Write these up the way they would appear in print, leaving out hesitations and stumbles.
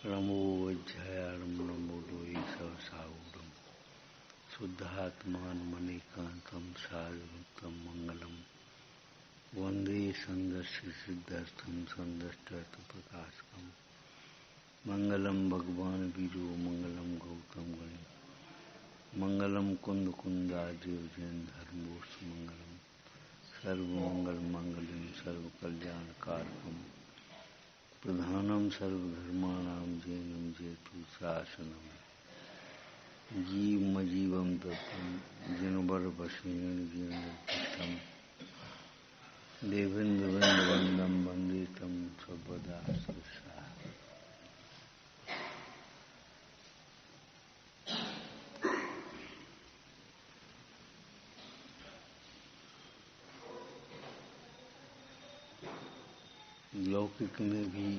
नमो वज्रायणं नमो लोहि सहसागरं शुद्धात्मानमनेकान्तं सारभूतं मंगलम वंदे संदर्श्य सिद्धार्थं संदष्टार्थप्रकाशकं मंगलम भगवान वीरो मंगलम गौतम गणि मंगलम कुंद कुंदादेव जैन धर्मोस मंगलम सर्वमंगल मंगलम सर्वकल्याणकारकम प्रधानम सर्वधर्माणां जैनम जेतु शासनम जीवमजीवं तत्तं जिनवरवशेन जीर्णकृतं देवेन्द्रवृन्दवन्दं वन्दे तं सर्वदा शिरसा। लौकिक में भी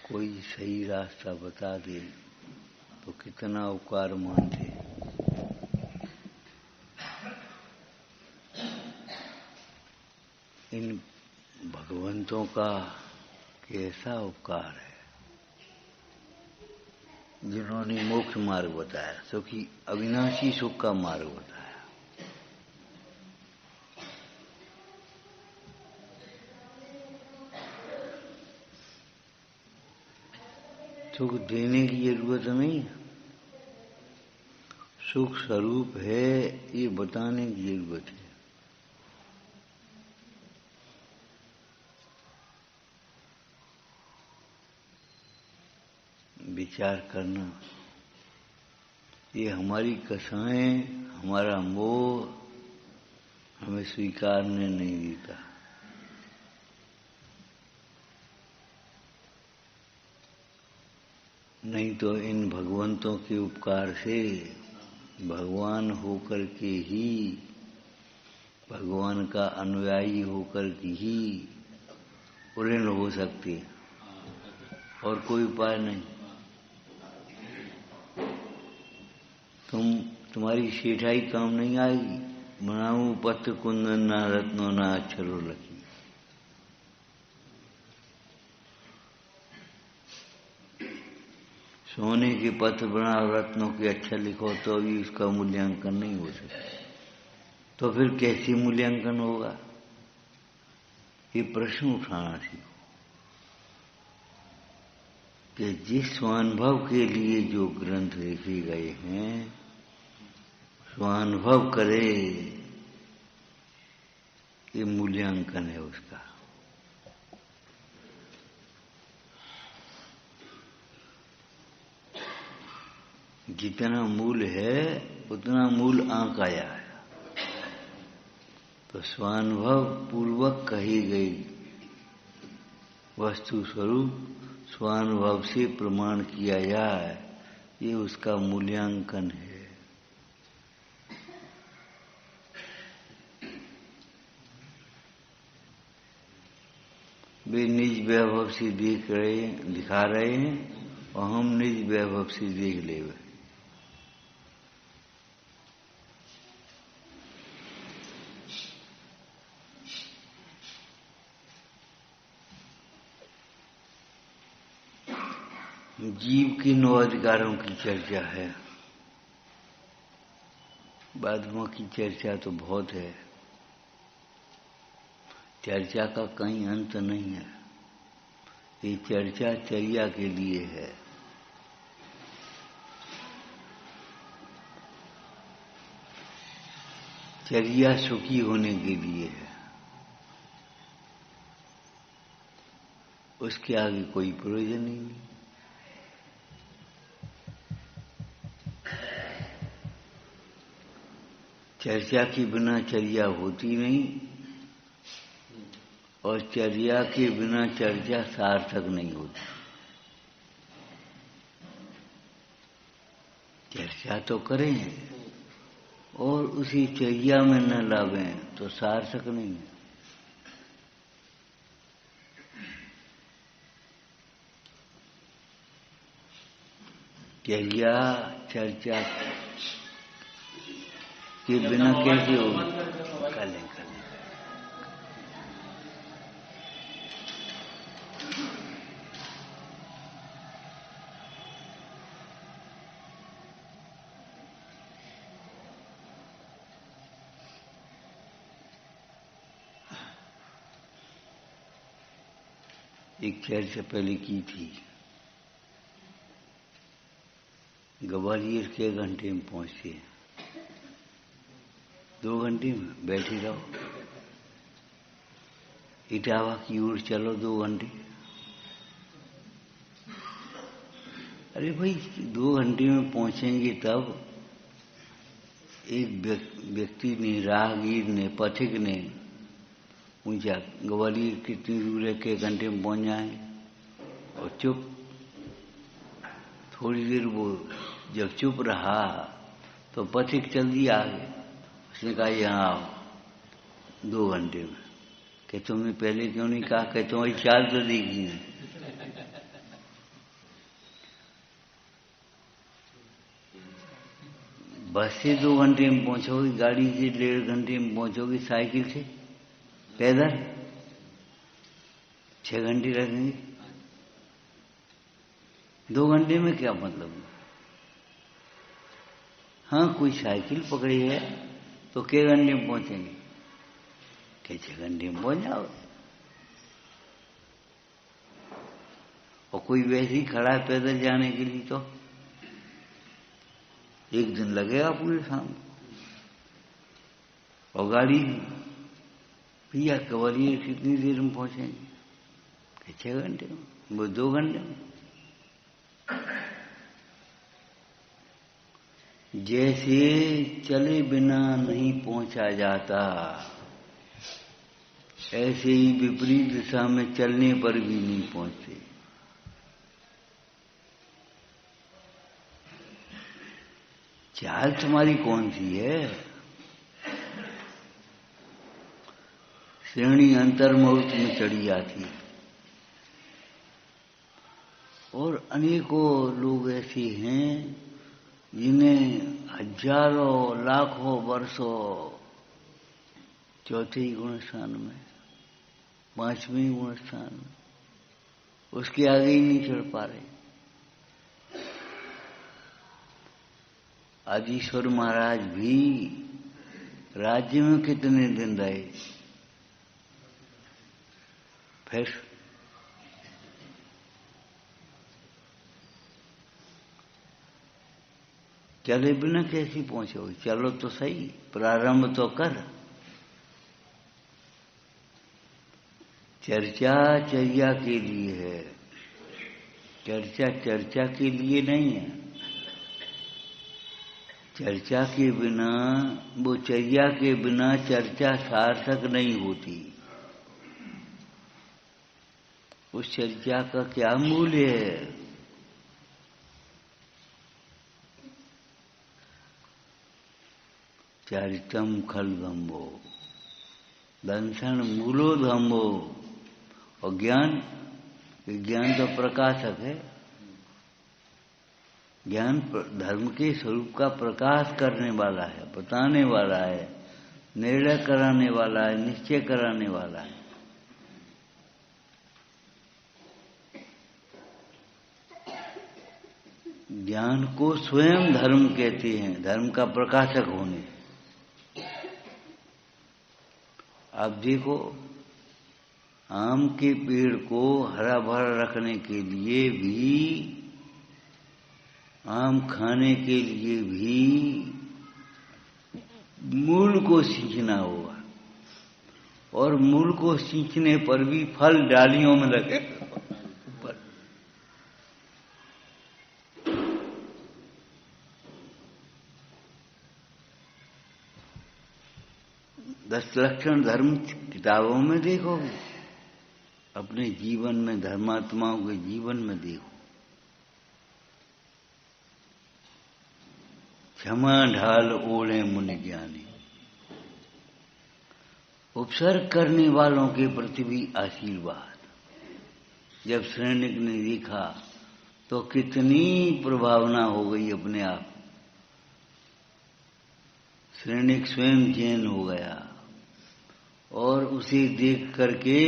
कोई सही रास्ता बता दे तो कितना उपकार मानते। इन भगवंतों का कैसा उपकार है जिन्होंने मोक्ष मार्ग बताया, सो कि अविनाशी सुख का मार्ग बताया। सुख देने की जरूरत नहीं, सुख स्वरूप है ये बताने की जरूरत है। विचार करना, ये हमारी कसाएं, हमारा मोह हमें स्वीकारने नहीं देता। नहीं तो इन भगवंतों के उपकार से भगवान होकर के ही, भगवान का अनुयायी होकर के ही उन्नत हो सकते, और कोई उपाय नहीं। तुम्हारी सेठाई काम नहीं आएगी। बनाऊं पत्र कुंदन ना रत्नो ना अक्षरो लखी। सोने के पत्र बनाओ, रत्नों के अक्षर लिखो तो भी उसका मूल्यांकन नहीं हो सकता। तो फिर कैसे मूल्यांकन होगा? ये प्रश्न उठाना सीखो कि जिस स्वानुभव के लिए जो ग्रंथ लिखे गए हैं, स्वानुभव करे, ये मूल्यांकन है उसका। जितना मूल है उतना मूल आंक आया है। तो स्वानुभव पूर्वक कही गई वस्तु स्वरूप स्वानुभव से प्रमाण किया जाए, ये उसका मूल्यांकन है। वे निज वैभव से दिखा रहे हैं और हम निज वैभव से देख ले। जीव के 9 अधिकारों की चर्चा है। बादमा की चर्चा तो बहुत है, चर्चा का कहीं अंत नहीं है। ये चर्चा चर्या के लिए है। चर्या सुखी होने के लिए है, उसके आगे कोई प्रयोजन नहीं। चर्चा के बिना चर्या होती नहीं, और चर्या के बिना चर्चा सार्थक नहीं होती। चर्चा तो करें और उसी चर्या में न लावें तो सार्थक नहीं है। चर्या चर्चा के बिना कैसे होगी? कर लें। एक चर्चा पहले की थी। ग्वालियर के घंटे में पहुंचते हैं, 2 घंटे में बैठे रहो। इटावा की ओर चलो 2 घंटे। अरे भाई 2 घंटे में पहुंचेंगे तब एक व्यक्ति ने, राहगीर ने, पथिक ने पूछा ग्वालियर कितनी दूर है, के घंटे में पहुंच जाएंगे? और चुप। थोड़ी देर वो जब चुप रहा तो पथिक चल दिया आगे। उसने कहा यहाँ आओ 2 घंटे में। कि तुमने पहले क्यों नहीं कहा? कि तुम्हारी चाल तो देखी नहीं। बस से 2 घंटे में पहुंचोगी, गाड़ी से 1.5 घंटे में पहुंचोगी, साइकिल से, पैदल 6 घंटे लगेंगे। 2 घंटे में क्या मतलब? हाँ, कोई साइकिल पकड़ी है तो के घंटे में पहुंचेंगे? के 6 घंटे में पहुंच जाओ। और कोई वैसे ही खड़ा है पैदल जाने के लिए तो 1 दिन लगेगा पूरे शाम। और गाड़ी, भैया ग्वालियर कितनी देर में पहुंचेंगे? कि 6 घंटे में, वो 2 घंटे में। जैसे चले बिना नहीं पहुंचा जाता, ऐसे ही विपरीत दिशा में चलने पर भी नहीं पहुंचते। चाल तुम्हारी कौन सी है? श्रेणी अंतर्मुहूर्त में चढ़ी जाती है। और अनेकों लोग ऐसे हैं जिन्हें हजारों लाखों वर्षों चौथे ही गुण स्थान में, 5वें गुण स्थान में, उसके आगे ही नहीं चढ़ पा रहे। आदिश्वर महाराज भी राज्य में कितने दिन रहे? फिर चले बिना कैसी पहुंचोगे? चलो तो सही, प्रारंभ तो कर। चर्चा चर्या के लिए है, चर्चा चर्चा के लिए नहीं है। चर्चा के बिना, वो चर्या के बिना चर्चा सार्थक नहीं होती। उस चर्चा का क्या मूल्य है? चरितम खलगम्बो दंशन मूलो धम्बो। और ज्ञान, विज्ञान तो प्रकाशक है। ज्ञान धर्म के स्वरूप का प्रकाश करने वाला है, बताने वाला है, निर्णय कराने वाला है, निश्चय कराने वाला है। ज्ञान को स्वयं धर्म कहते हैं, धर्म का प्रकाशक होने। आप देखो, आम के पेड़ को हरा भरा रखने के लिए भी, आम खाने के लिए भी मूल को सींचना होगा। और मूल को सींचने पर भी फल डालियों में लगे ऊपर। दस लक्षण धर्म किताबों में देखोगे, अपने जीवन में, धर्मात्माओं के जीवन में देखो। क्षमा ढाल ओढ़े मुनि ज्ञानी। उपसर्ग करने वालों के प्रति भी आशीर्वाद। जब सैनिक ने देखा तो कितनी प्रभावना हो गई अपने आप। सैनिक स्वयं जैन हो गया और उसे देख करके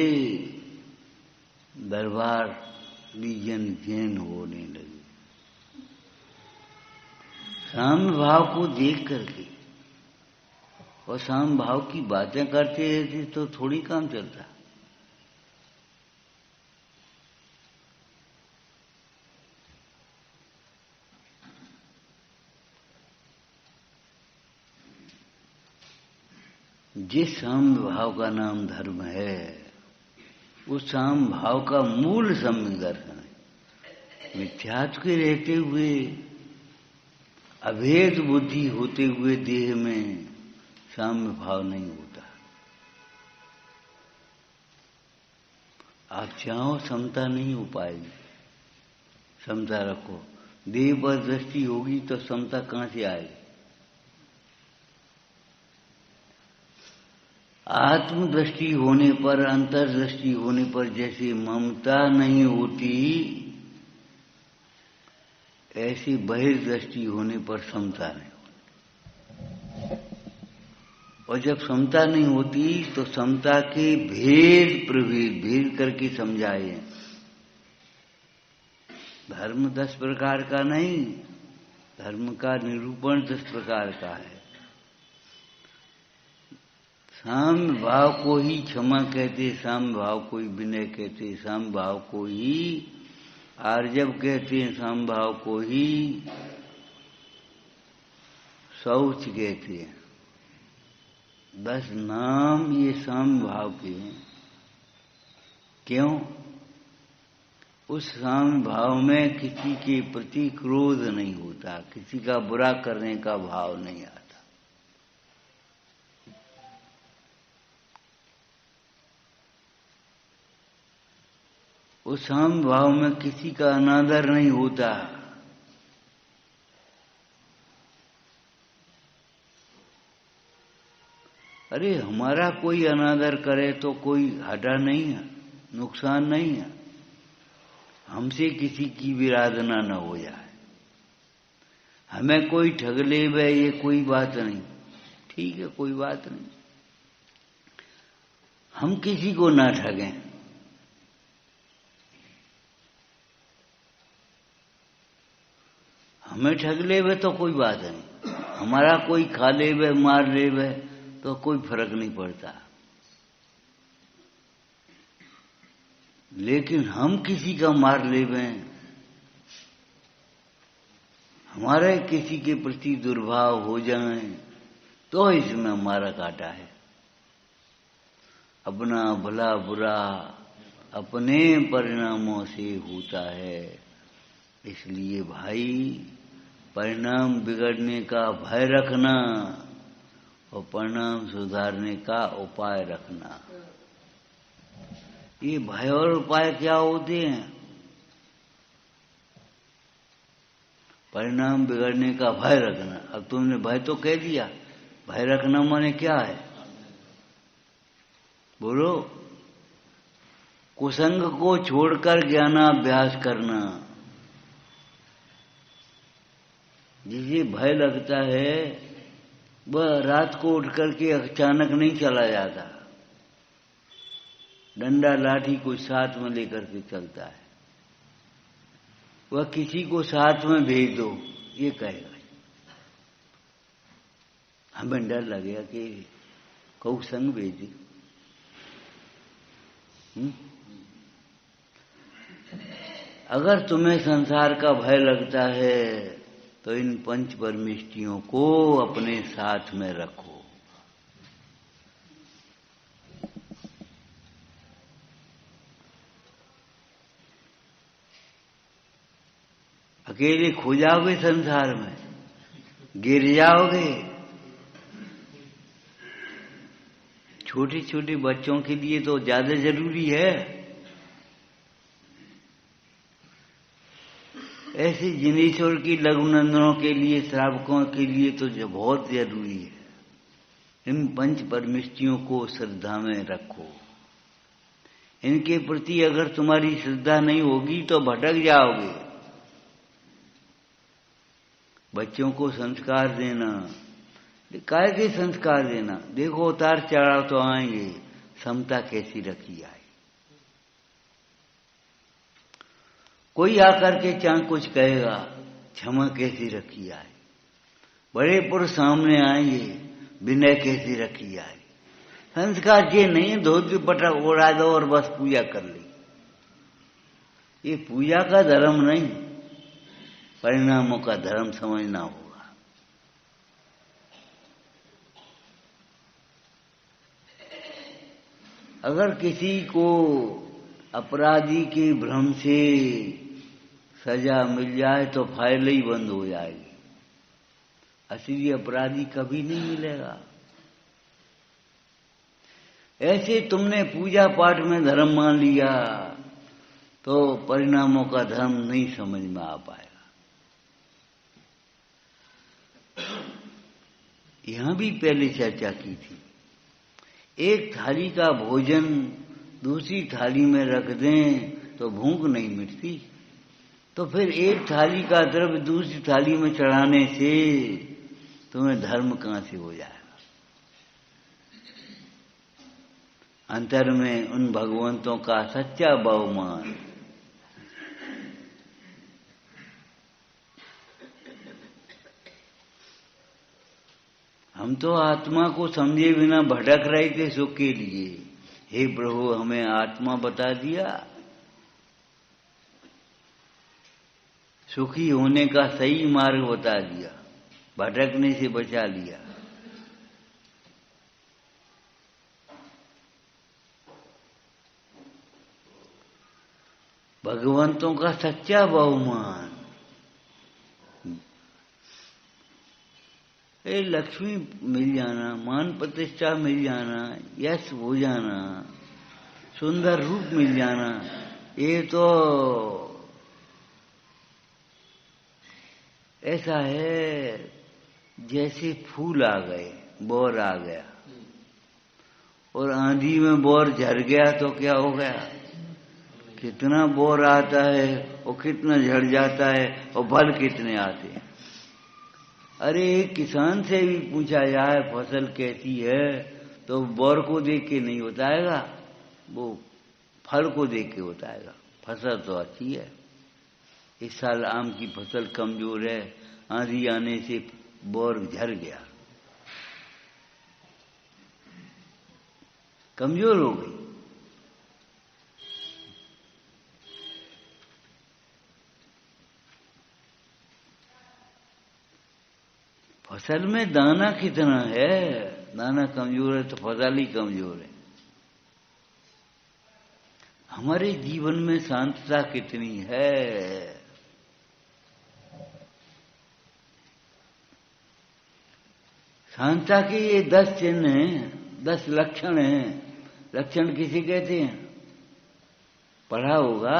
दरबार भी जैन होने लगे। साम्य भाव को देख करके। और साम्य भाव की बातें करते रहते तो थोड़ी काम चलता। जिस साम्य भाव का नाम धर्म है, उस साम्य भाव का मूल सम्यक दर्शन है। मिथ्यात्व के रहते हुए, अभेद बुद्धि होते हुए देह में साम्य भाव नहीं होता। आप चाहो समता नहीं हो पाएगी। समता रखो, देह पर दृष्टि होगी तो समता कहां से आएगी? आत्मदृष्टि होने पर, अंतर्दृष्टि होने पर जैसे ममता नहीं होती, ऐसी बहिर्दृष्टि होने पर समता नहीं होती। और जब समता नहीं होती तो समता के भेद प्रभेद भेद करके समझाए। धर्म 10 प्रकार का नहीं, धर्म का निरूपण 10 प्रकार का है। साम्य भाव को ही क्षमा कहते, साम्य भाव को ही विनय कहते, साम्य भाव को ही आर्जव कहते हैं, साम्य भाव को ही शौच कहते हैं। 10 नाम ये साम्य भाव के हैं। क्यों? उस साम्य भाव में किसी के प्रति क्रोध नहीं होता, किसी का बुरा करने का भाव नहीं आता। उस साम्य भाव में किसी का अनादर नहीं होता। अरे हमारा कोई अनादर करे तो कोई घाटा नहीं है, नुकसान नहीं है। हमसे किसी की विराधना न हो जाए, हमें कोई ठग ले वे, ये कोई बात नहीं, ठीक है, कोई बात नहीं। हम किसी को ना ठगें, हमें ठग ले वे तो कोई बात नहीं, हमारा कोई खा ले वे, मार ले वे तो कोई फर्क नहीं पड़ता। लेकिन हम किसी का मार ले वे, हमारे किसी के प्रति दुर्भाव हो जाए तो इसमें हमारा काटा है। अपना भला बुरा अपने परिणामों से होता है। इसलिए भाई, परिणाम बिगड़ने का भय रखना और परिणाम सुधारने का उपाय रखना। ये भय और उपाय क्या होते हैं? परिणाम बिगड़ने का भय रखना। अब तुमने भय तो कह दिया, भय रखना माने क्या है? बोलो। कुसंग को छोड़कर ज्ञानाभ्यास करना। जिसे भय लगता है वह रात को उठ करके अचानक नहीं चला जाता, डंडा लाठी को साथ में लेकर के चलता है। वह किसी को साथ में भेज दो, ये कहेगा हमें डर लगेगा कि कहू संग भेज दी। अगर तुम्हें संसार का भय लगता है तो इन 5 परमिष्टियों को अपने साथ में रखो। अकेले खो जाओगे संसार में, गिर जाओगे। छोटे छोटे बच्चों के लिए तो ज्यादा जरूरी है, ऐसे जिनेश्वर की लघुनंदनों के लिए, श्रावकों के लिए तो जो बहुत जरूरी है। इन 5 परमिष्टियों को श्रद्धा में रखो। इनके प्रति अगर तुम्हारी श्रद्धा नहीं होगी तो भटक जाओगे। बच्चों को संस्कार देना, काय के संस्कार देना? देखो उतार चढ़ाव तो आएंगे, समता कैसी रखी आई। कोई आकर के चाहे कुछ कहेगा, क्षमा कैसी रखी आई। बड़े पुरुष सामने आएंगे, विनय कैसी रखी आई। संस्कार ये नहीं धोती पटक उड़ा दो और बस पूजा कर ली। ये पूजा का धर्म नहीं, परिणामों का धर्म समझना होगा। अगर किसी को अपराधी के भ्रम से सजा मिल जाए तो फाइल ही बंद हो जाएगी, असली अपराधी कभी नहीं मिलेगा। ऐसे तुमने पूजा पाठ में धर्म मान लिया तो परिणामों का धर्म नहीं समझ में आ पाएगा। यहां भी पहले चर्चा की थी, एक थाली का भोजन दूसरी थाली में रख दें तो भूख नहीं मिटती, तो फिर एक थाली का द्रव्य दूसरी थाली में चढ़ाने से तुम्हें धर्म कहां से हो जाएगा। अंतर में उन भगवंतों का सच्चा बहुमान। हम तो आत्मा को समझे बिना भटक रहे थे सुख के लिए। हे प्रभु, हमें आत्मा बता दिया, सुखी होने का सही मार्ग बता दिया, भटकने से बचा लिया। भगवंतों का सच्चा बहुमान। लक्ष्मी मिल जाना, मान प्रतिष्ठा मिल जाना, यश हो जाना, सुंदर रूप मिल जाना, ये तो ऐसा है जैसे फूल आ गए, बोर आ गया और आंधी में बोर झड़ गया तो क्या हो गया। कितना बोर आता है और कितना झड़ जाता है और फल कितने आते हैं। अरे एक किसान से भी पूछा जाए फसल कैसी है तो बोर को देख के नहीं बताएगा, वो फल को देख के बताएगा। फसल तो अच्छी है, इस साल आम की फसल कमजोर है, आंधी आने से बोर झड़ गया, कमजोर हो गई। फसल में दाना कितना है, दाना कमजोर है तो फसल ही कमजोर है। हमारे जीवन में शांतता कितनी है। शांतता के ये 10 चिन्ह हैं, 10 लक्षण हैं। लक्षण किसे कहते हैं, पढ़ा होगा।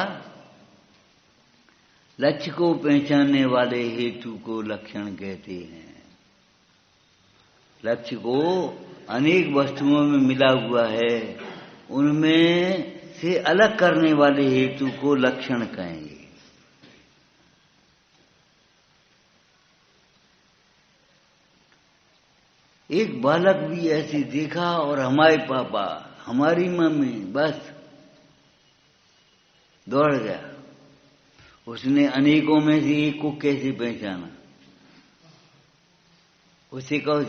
लक्ष्य को पहचानने वाले हेतु को लक्षण कहते हैं। लक्ष्य को अनेक वस्तुओं में मिला हुआ है, उनमें से अलग करने वाले हेतु को लक्षण कहेंगे। एक बालक भी ऐसे देखा और हमारे पापा, हमारी मम्मी, बस दौड़ गया। उसने अनेकों में से एक को कैसे पहचाना। उसे कहो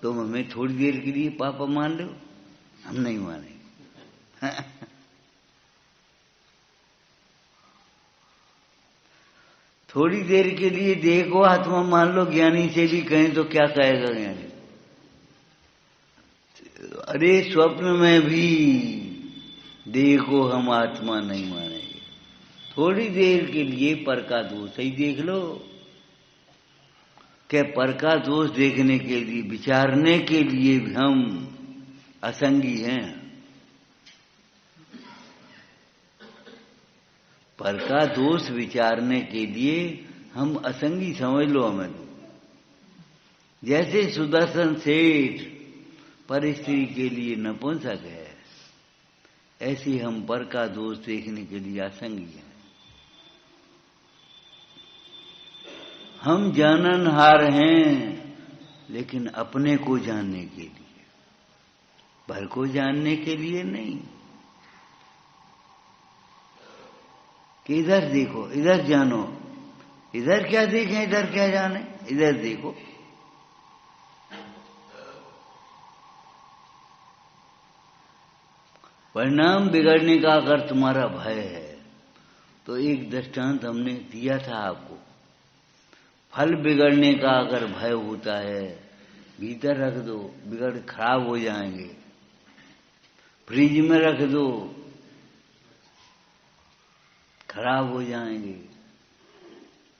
तुम हमें थोड़ी देर के लिए पापा मान लो, हम नहीं मानेंगे। थोड़ी देर के लिए देखो आत्मा मान लो, ज्ञानी से भी कहें तो क्या कहेगा ज्ञानी। अरे स्वप्न में भी देखो हम आत्मा नहीं मानेंगे। थोड़ी देर के लिए पर का दोष ही देख लो। क्या पर का दोष देखने के लिए, विचारने के लिए भी हम असंगी हैं। पर का दोष विचारने के लिए हम असंगी समझ लो हमें। जैसे सुदर्शन सेठ पर स्त्री के लिए नपुंसक है, ऐसे हम पर का दोष देखने के लिए असंगी हैं। हम जाननहार हैं लेकिन अपने को जानने के लिए, पर को जानने के लिए नहीं। कि इधर देखो, इधर जानो, इधर क्या देखें, इधर क्या जाने, इधर देखो। परिणाम बिगड़ने का अगर तुम्हारा भय है तो एक दृष्टांत हमने दिया था आपको। फल बिगड़ने का अगर भय होता है, भीतर रख दो, बिगड़ खराब हो जाएंगे। फ्रिज में रख दो, खराब हो जाएंगे।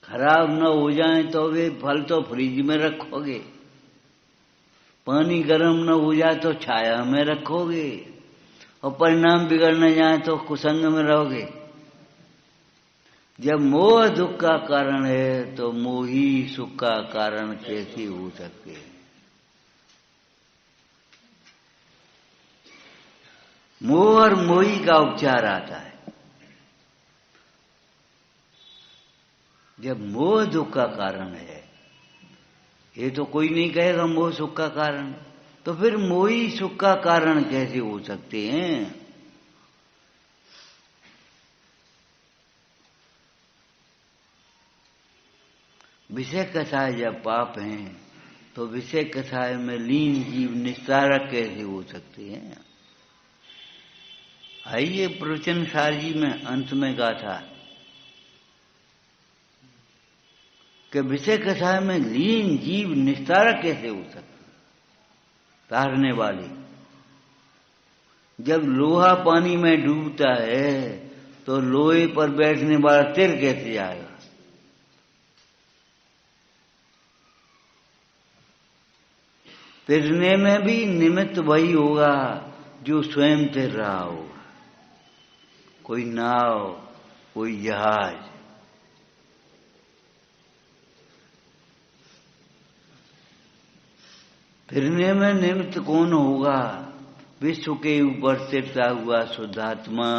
खराब न हो जाए तो वे फल तो फ्रिज में रखोगे। पानी गर्म न हो जाए तो छाया में रखोगे, और परिणाम बिगड़ न जाए तो कुसंग में रहोगे। जब मोह दुख का कारण है तो मोह ही सुख का कारण कैसे हो सकते हैं? मोह और मोही का उपचार आता है। जब मोह दुख का कारण है, ये तो कोई नहीं कहेगा मोह सुख का कारण, तो फिर मोही सुख का कारण कैसे हो सकते हैं? विषय कसाय जब पाप हैं तो विषय कसाय में लीन जीव निस्तारक कैसे हो सकते हैं? आइए प्रवचन सार जी में अंत में गाथा कि विषय कसाय में लीन जीव निस्तारक कैसे हो सकते? तारने वाले। जब लोहा पानी में डूबता है तो लोहे पर बैठने वाला तिर कैसे आएगा? तिरने में भी निमित्त वही होगा जो स्वयं तिर रहा होगा। कोई नाव, कोई जहाज। तिरने में निमित्त कौन होगा? विश्व के ऊपर तिरता हुआ शुद्धात्मा,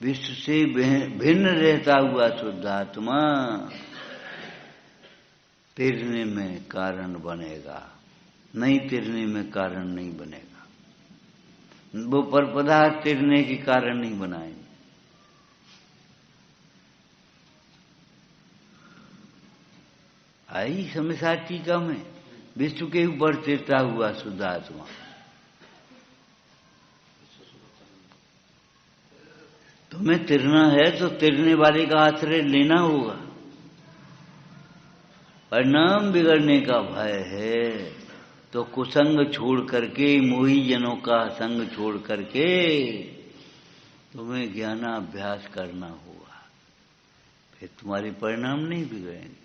विश्व से भिन्न रहता हुआ शुद्धात्मा तिरने में कारण बनेगा, नहीं तिरने में कारण नहीं बनेगा। वो पर पदार्थ तिरने के कारण नहीं बनाएंगे। आई समझा टीका में, विश्व के ऊपर तिरता हुआ शुद्धात्मा। तुम्हें तिरना है तो तिरने वाले का आश्रय लेना होगा। परिणाम बिगड़ने का भय है तो कुसंग छोड़ करके, मोही जनों का संग छोड़ करके तुम्हें ज्ञानाभ्यास करना होगा, फिर तुम्हारे परिणाम नहीं बिगड़ेंगे।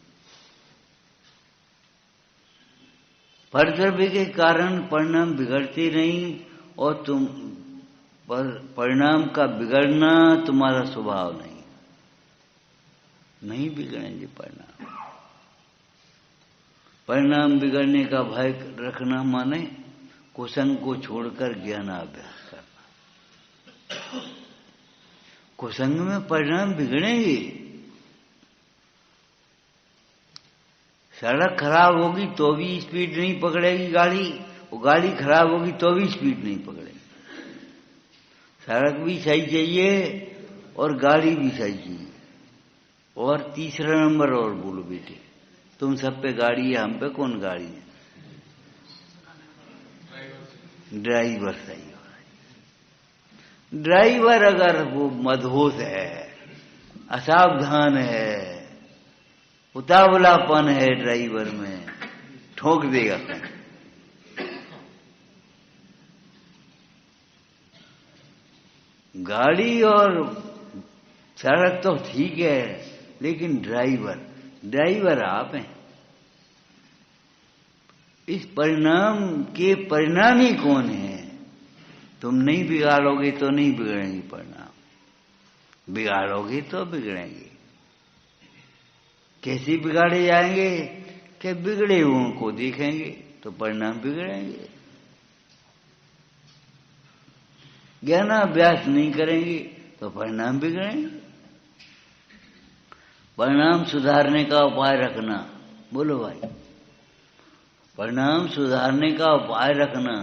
परद्रव्य के कारण परिणाम बिगड़ते नहीं, और तुम परिणाम का बिगड़ना तुम्हारा स्वभाव नहीं बिगड़ेंगे परिणाम। परिणाम बिगड़ने का भय रखना माने कुसंग को छोड़कर ज्ञानाभ्यास करना। कुसंग में परिणाम बिगड़ेंगे। सड़क खराब होगी तो भी स्पीड नहीं पकड़ेगी गाड़ी, वो गाड़ी खराब होगी तो भी स्पीड नहीं पकड़ेगी। सड़क भी सही चाहिए और गाड़ी भी सही चाहिए। और तीसरा नंबर और बोलो बेटे, तुम सब पे गाड़ी है, हम पे कौन गाड़ी है? ड्राइवर सही हो। ड्राइवर अगर वो मदहोश है, असावधान है, उतावलापन है ड्राइवर में, ठोक देगा कहीं। गाड़ी और सड़क तो ठीक है, लेकिन ड्राइवर आप हैं। इस परिणाम के परिणामी कौन है? तुम नहीं बिगाड़ोगे तो नहीं बिगड़ेंगे परिणाम, बिगाड़ोगे तो बिगड़ेंगे। कैसे बिगाड़े जाएंगे? कि बिगड़े हुओं को देखेंगे तो परिणाम बिगड़ेंगे। ज्ञानाभ्यास नहीं करेंगे तो परिणाम बिगड़ेंगे। परिणाम सुधारने का उपाय रखना। बोलो भाई, परिणाम सुधारने का उपाय रखना।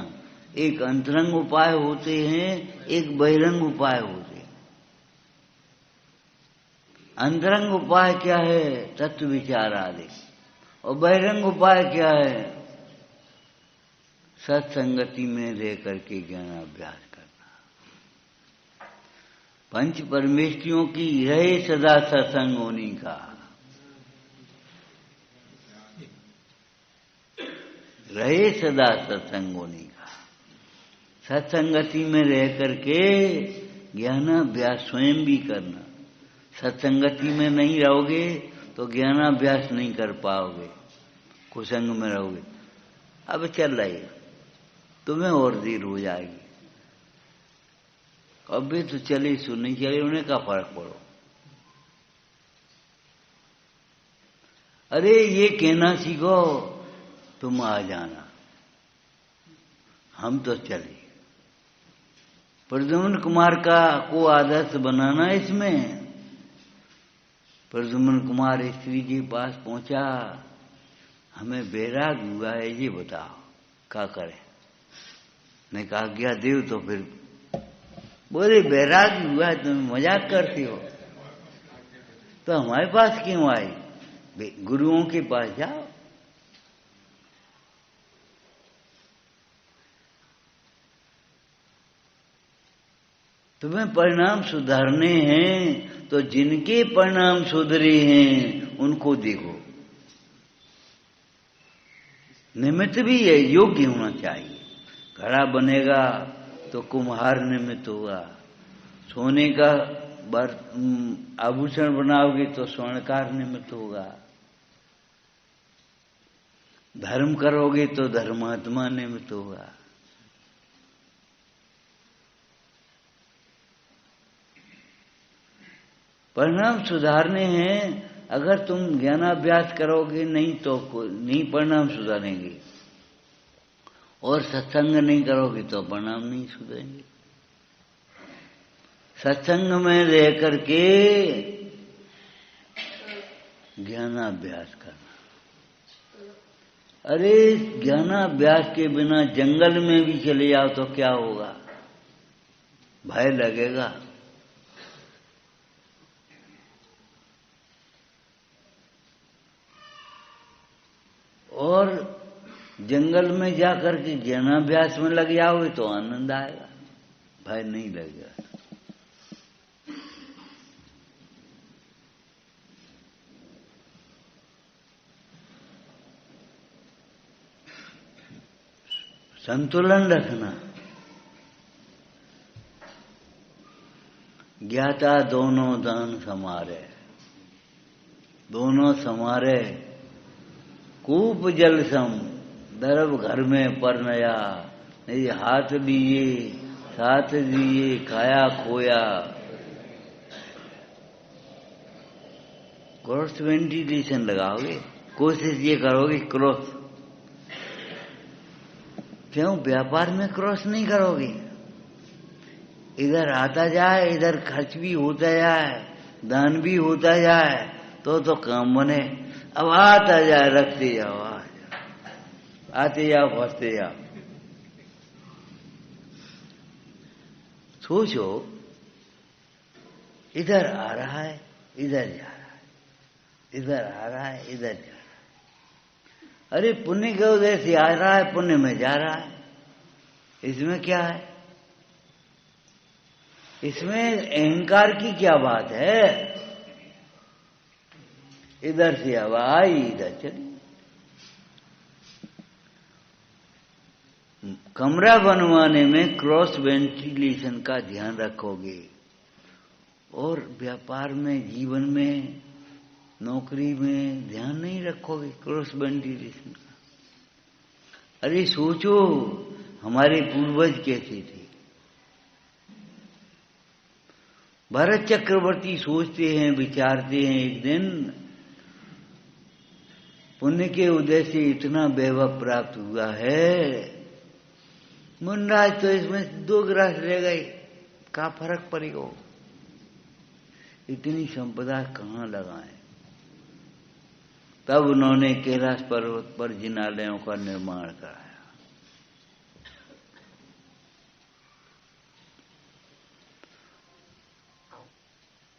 एक अंतरंग उपाय होते हैं, एक बहिरंग उपाय होते हैं। अंतरंग उपाय क्या है? तत्व विचार आदि। और बहिरंग उपाय क्या है? सत्संगति में रह करके ज्ञानाभ्यास करना। पंच परमेष्ठियों की रहे सदा सत्संग होने का, रहे सदा सत्संग होने का। सत्संगति में रह करके ज्ञानाभ्यास स्वयं भी करना। सत्संगति में नहीं रहोगे तो ज्ञानाभ्यास नहीं कर पाओगे, कुसंग में रहोगे। अब चल रही तुम्हें और देर हो जाएगी, अभी तो चले सो नहीं चले उन्हें क्या फर्क पड़ो। अरे ये कहना सीखो तुम आ जाना, हम तो चले। प्रद्युम्न कुमार को आदर्श बनाना इसमें। प्रद्युम्न कुमार स्त्री के पास पहुंचा, हमें बैराग हुआ है, ये बताओ क्या करें। ने कहा गया देव, तो फिर बोले बैराग हुआ है, तुम मजाक करते हो तो हमारे पास क्यों आई? गुरुओं के पास जाओ। तुम्हें परिणाम सुधारने हैं तो जिनके परिणाम सुधरे हैं उनको देखो। निमित्त भी है, योग्य होना चाहिए। घड़ा बनेगा तो कुम्हार निमित्त होगा, सोने का आभूषण बनाओगे तो स्वर्णकार निमित्त होगा, धर्म करोगे तो धर्मात्मा निमित्त होगा। परिणाम सुधारने हैं। अगर तुम ज्ञानाभ्यास करोगे नहीं तो नहीं परिणाम सुधारेंगे, और सत्संग नहीं करोगे तो परिणाम नहीं सुधरेंगे। सत्संग में रह करके ज्ञानाभ्यास करना। अरे ज्ञानाभ्यास के बिना जंगल में भी चले जाओ तो क्या होगा? भय लगेगा। और जंगल में जाकर के ज्ञानाभ्यास में लग जाओगे तो आनंद आएगा, भय नहीं लगेगा। संतुलन रखना। ज्ञाता दोनों दान समारे, दोनों समारे। कूप जल सम दरब घर में पर नया, नहीं हाथ दिए साथ दिए खाया खोया। क्रॉस वेंटिलेशन लगाओगे, कोशिश ये करोगे क्रॉस। क्यों व्यापार में क्रॉस नहीं करोगे? इधर आता जाए, इधर खर्च भी होता जाए, दान भी होता जाए, तो काम बने। अब आता जाए, रखते जाओ, आते जाओ, फंसते जाओ। सोचो, इधर आ रहा है, इधर जा रहा है, इधर आ रहा है, इधर जा रहा है। अरे पुण्य के उदय से आ रहा है, पुण्य में जा रहा है, इसमें क्या है? इसमें अहंकार की क्या बात है? इधर से हवा आई, इधर चली। कमरा बनवाने में क्रॉस वेंटिलेशन का ध्यान रखोगे, और व्यापार में, जीवन में, नौकरी में ध्यान नहीं रखोगे क्रॉस वेंटिलेशन का। अरे सोचो, हमारे पूर्वज कैसे थे। भरत चक्रवर्ती सोचते हैं, विचारते हैं, एक दिन पुण्य के उदय से इतना वैभव प्राप्त हुआ है, मुनराज तो इसमें 2 ग्रास रह गए, क्या फर्क पड़ेगा? इतनी संपदा कहाँ लगाए? तब उन्होंने कैलाश पर्वत पर जिनालयों का निर्माण कराया।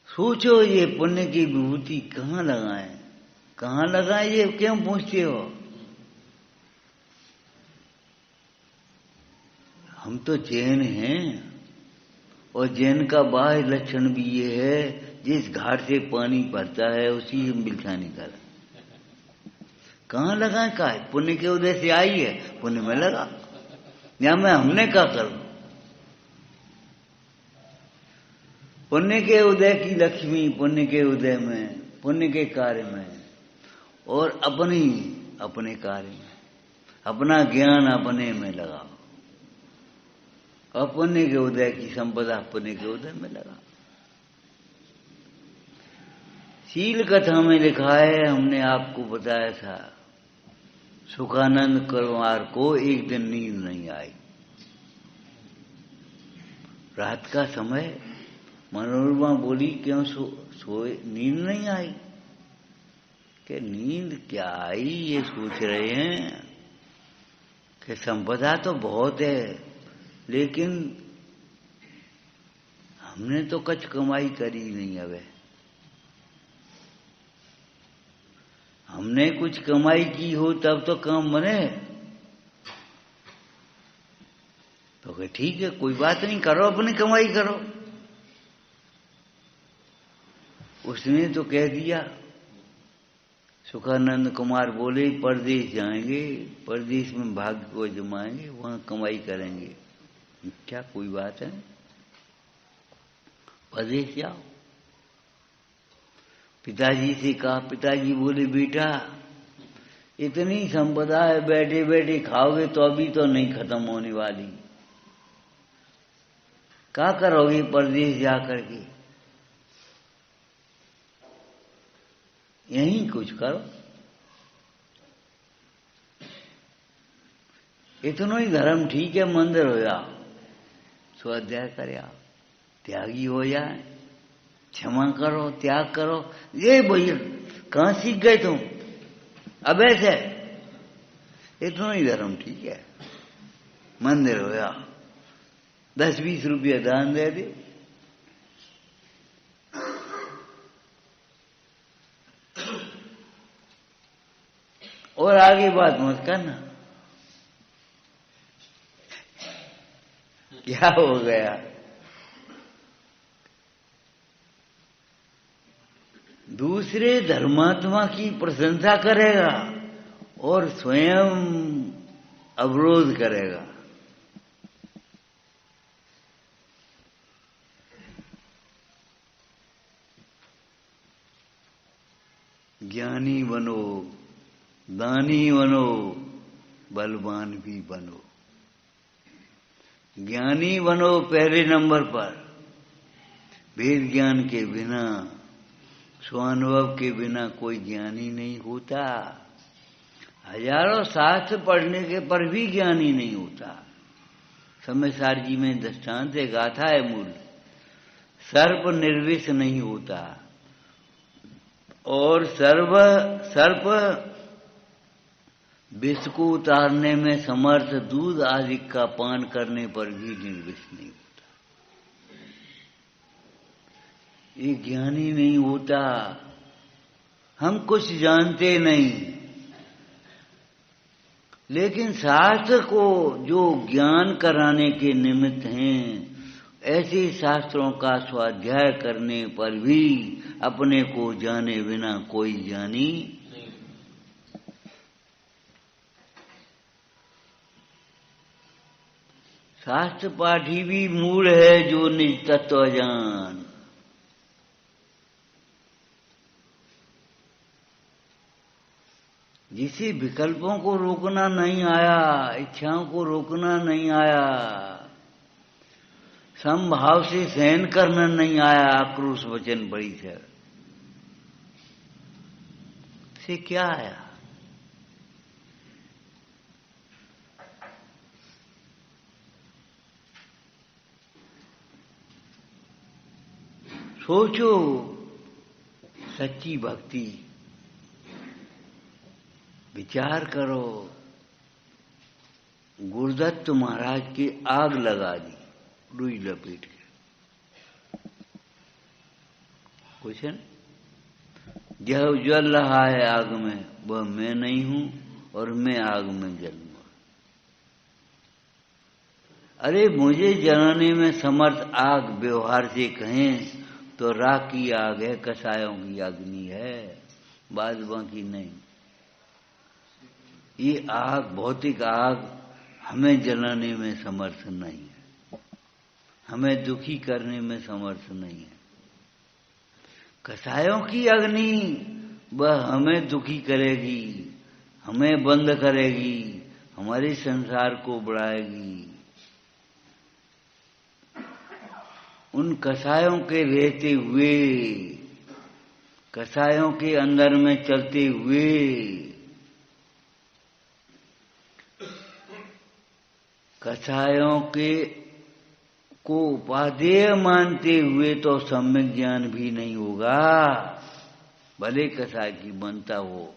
सोचो, ये पुण्य की विभूति कहाँ लगाए, कहाँ लगाए? ये क्यों पूछते हो? हम तो जैन हैं, और जैन का बाह्य लक्षण भी ये है, जिस घाट से पानी भरता है उसी में बिलखा निकाला। कहाँ लगाए? का है? पुण्य के उदय से आई है, पुण्य में लगा। या मैं हमने क्या करूं? पुण्य के उदय की लक्ष्मी पुण्य के उदय में, पुण्य के कार्य में, और अपने कार्य में अपना ज्ञान अपने में लगाओ, और पुण्य के उदय की संपदा पुण्य के उदय में लगाओ। शील कथा में लिखा है, हमने आपको बताया था, सुखानंद कुमार को एक दिन नींद नहीं आई। रात का समय मनोरमा बोली, क्यों सोए, नींद नहीं आई? कि नींद क्या आई, ये सोच रहे हैं कि संपदा तो बहुत है, लेकिन हमने तो कुछ कमाई करी नहीं। अब हमने कुछ कमाई की हो तब तो काम बने। तो ठीक है, कोई बात नहीं, करो, अपनी कमाई करो। उसने तो कह दिया। सुखानंद कुमार बोले, परदेश जाएंगे, परदेश में भाग्य को जमाएंगे, वहां कमाई करेंगे। क्या कोई बात है, परदेश जाओ। पिताजी से कहा, पिताजी बोले, बेटा इतनी संपदा है, बैठे बैठे खाओगे तो अभी तो नहीं खत्म होने वाली, क्या करोगे परदेश जाकर के? यहीं कुछ करो, इतना ही धर्म ठीक है, मंदिर हो जाओ, स्वाध्याय कर आओ, त्यागी हो जाए, क्षमा करो, त्याग करो। ये भैया कहाँ सीख गए तुम? अब ऐसे इतना ही धर्म ठीक है, मंदिर हो जाओ, 10-20 रुपया दान दे दे, और आगे बात मत करना। क्या हो गया? दूसरे धर्मात्मा की प्रशंसा करेगा और स्वयं अवरोध करेगा। ज्ञानी बनो, दानी बनो, बलवान भी बनो। ज्ञानी बनो पहले नंबर पर, वेद ज्ञान के बिना, स्वानुभव के बिना कोई ज्ञानी नहीं होता। हजारों शास्त्र पढ़ने के पर भी ज्ञानी नहीं होता। सम्यसार जी में दृष्टांत से गाथा है मूल, सर्प निर्विष नहीं होता, और सर्प विष को उतारने में समर्थ दूध आदि का पान करने पर भी निर्विष नहीं होता। ये ज्ञानी नहीं होता। हम कुछ जानते नहीं, लेकिन शास्त्र को जो ज्ञान कराने के निमित्त हैं, ऐसे शास्त्रों का स्वाध्याय करने पर भी अपने को जाने बिना कोई ज्ञानी नहीं। शास्त्र पाठी भी मूढ़ है जो निज तत्व जान। जिसे विकल्पों को रोकना नहीं आया, इच्छाओं को रोकना नहीं आया, समभाव से सहन करना नहीं आया, आक्रोश वचन बड़ी से क्या आया? सोचो, सच्ची भक्ति, विचार करो। गुरुदत्त महाराज की आग लगा दी, रुई लपेट के, कुछ है यह जल रहा है आग में, वह मैं नहीं हूं और मैं आग में जलूंगा। अरे मुझे जलाने में समर्थ आग व्यवहार से कहें तो राख की आग है, कसायों की अग्नि है, बाद बाकी नहीं। ये आग, भौतिक आग हमें जलाने में समर्थ नहीं है, हमें दुखी करने में समर्थ नहीं है। कसायों की अग्नि वह हमें दुखी करेगी, हमें बंद करेगी, हमारे संसार को बढ़ाएगी। उन कसायों के रहते हुए, कसायों के अंदर में चलते हुए कसायों के को उपादेय मानते हुए तो सम्यक ज्ञान भी नहीं होगा, भले कसाय की बनता हो।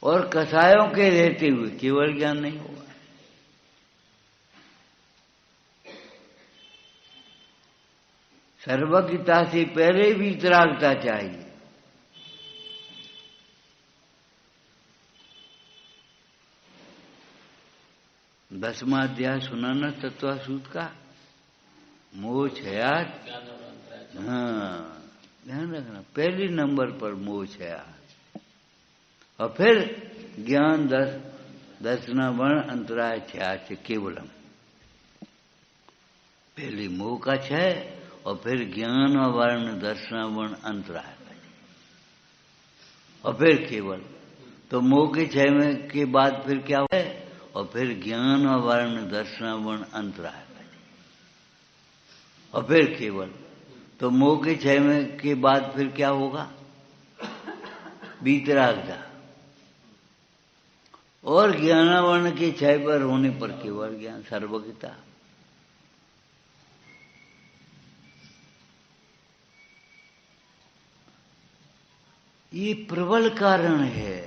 और कसायों के रहते हुए केवल ज्ञान नहीं होगा। सर्वज्ञता से पहले वीतरागता चाहिए। दसवां अध्याय सुना ना तत्वासूत का, मोह छयात। हाँ, ध्यान रखना, पहले नंबर पर मोह छयात, और फिर ज्ञान दर्शना वर्ण अंतराय छयात से केवलम। पहले मोह का क्षय और फिर ज्ञान और वर्ण दर्शना वर्ण अंतराय, और फिर केवल। तो मोह के क्षय में के बाद फिर क्या है, और फिर ज्ञान और वर्ण दर्शना वर्ण अंतराय, और फिर केवल। तो मोह के क्षय में के बाद फिर क्या होगा, वीतरागता। और ज्ञानावर्ण के क्षय पर होने पर केवल ज्ञान, सर्वज्ञता। ये प्रबल कारण है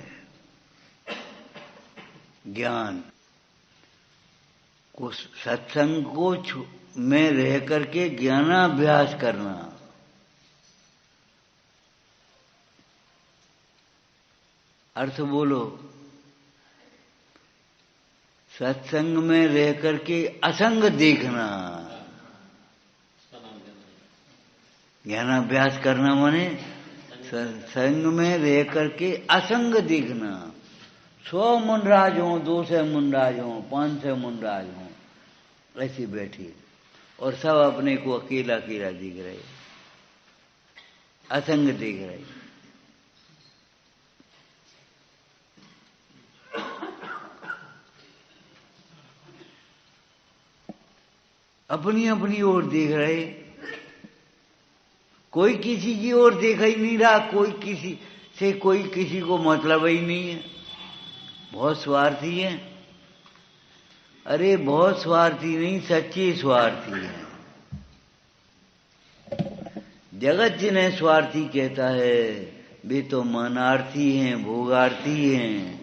ज्ञान को, सत्संग को में रह करके ज्ञानाभ्यास करना। अर्थ बोलो, सत्संग में रह करके असंग देखना। ज्ञानाभ्यास करना माने सत्संग में रह करके असंग देखना। 100 मुनराज हों, 200 मुनराज हों, 500 मुनराज हों, ऐसे बैठे और सब अपने को अकेला अकेला दिख रहे, असंग दिख रहे। अपनी अपनी ओर देख रहे, कोई किसी की ओर देख ही नहीं रहा, कोई किसी से कोई किसी को मतलब ही नहीं है। बहुत स्वार्थी है। अरे बहुत स्वार्थी नहीं, सच्चे स्वार्थी है। जगत जिन्हें स्वार्थी कहता है वे तो मानार्थी हैं, भोगार्थी हैं।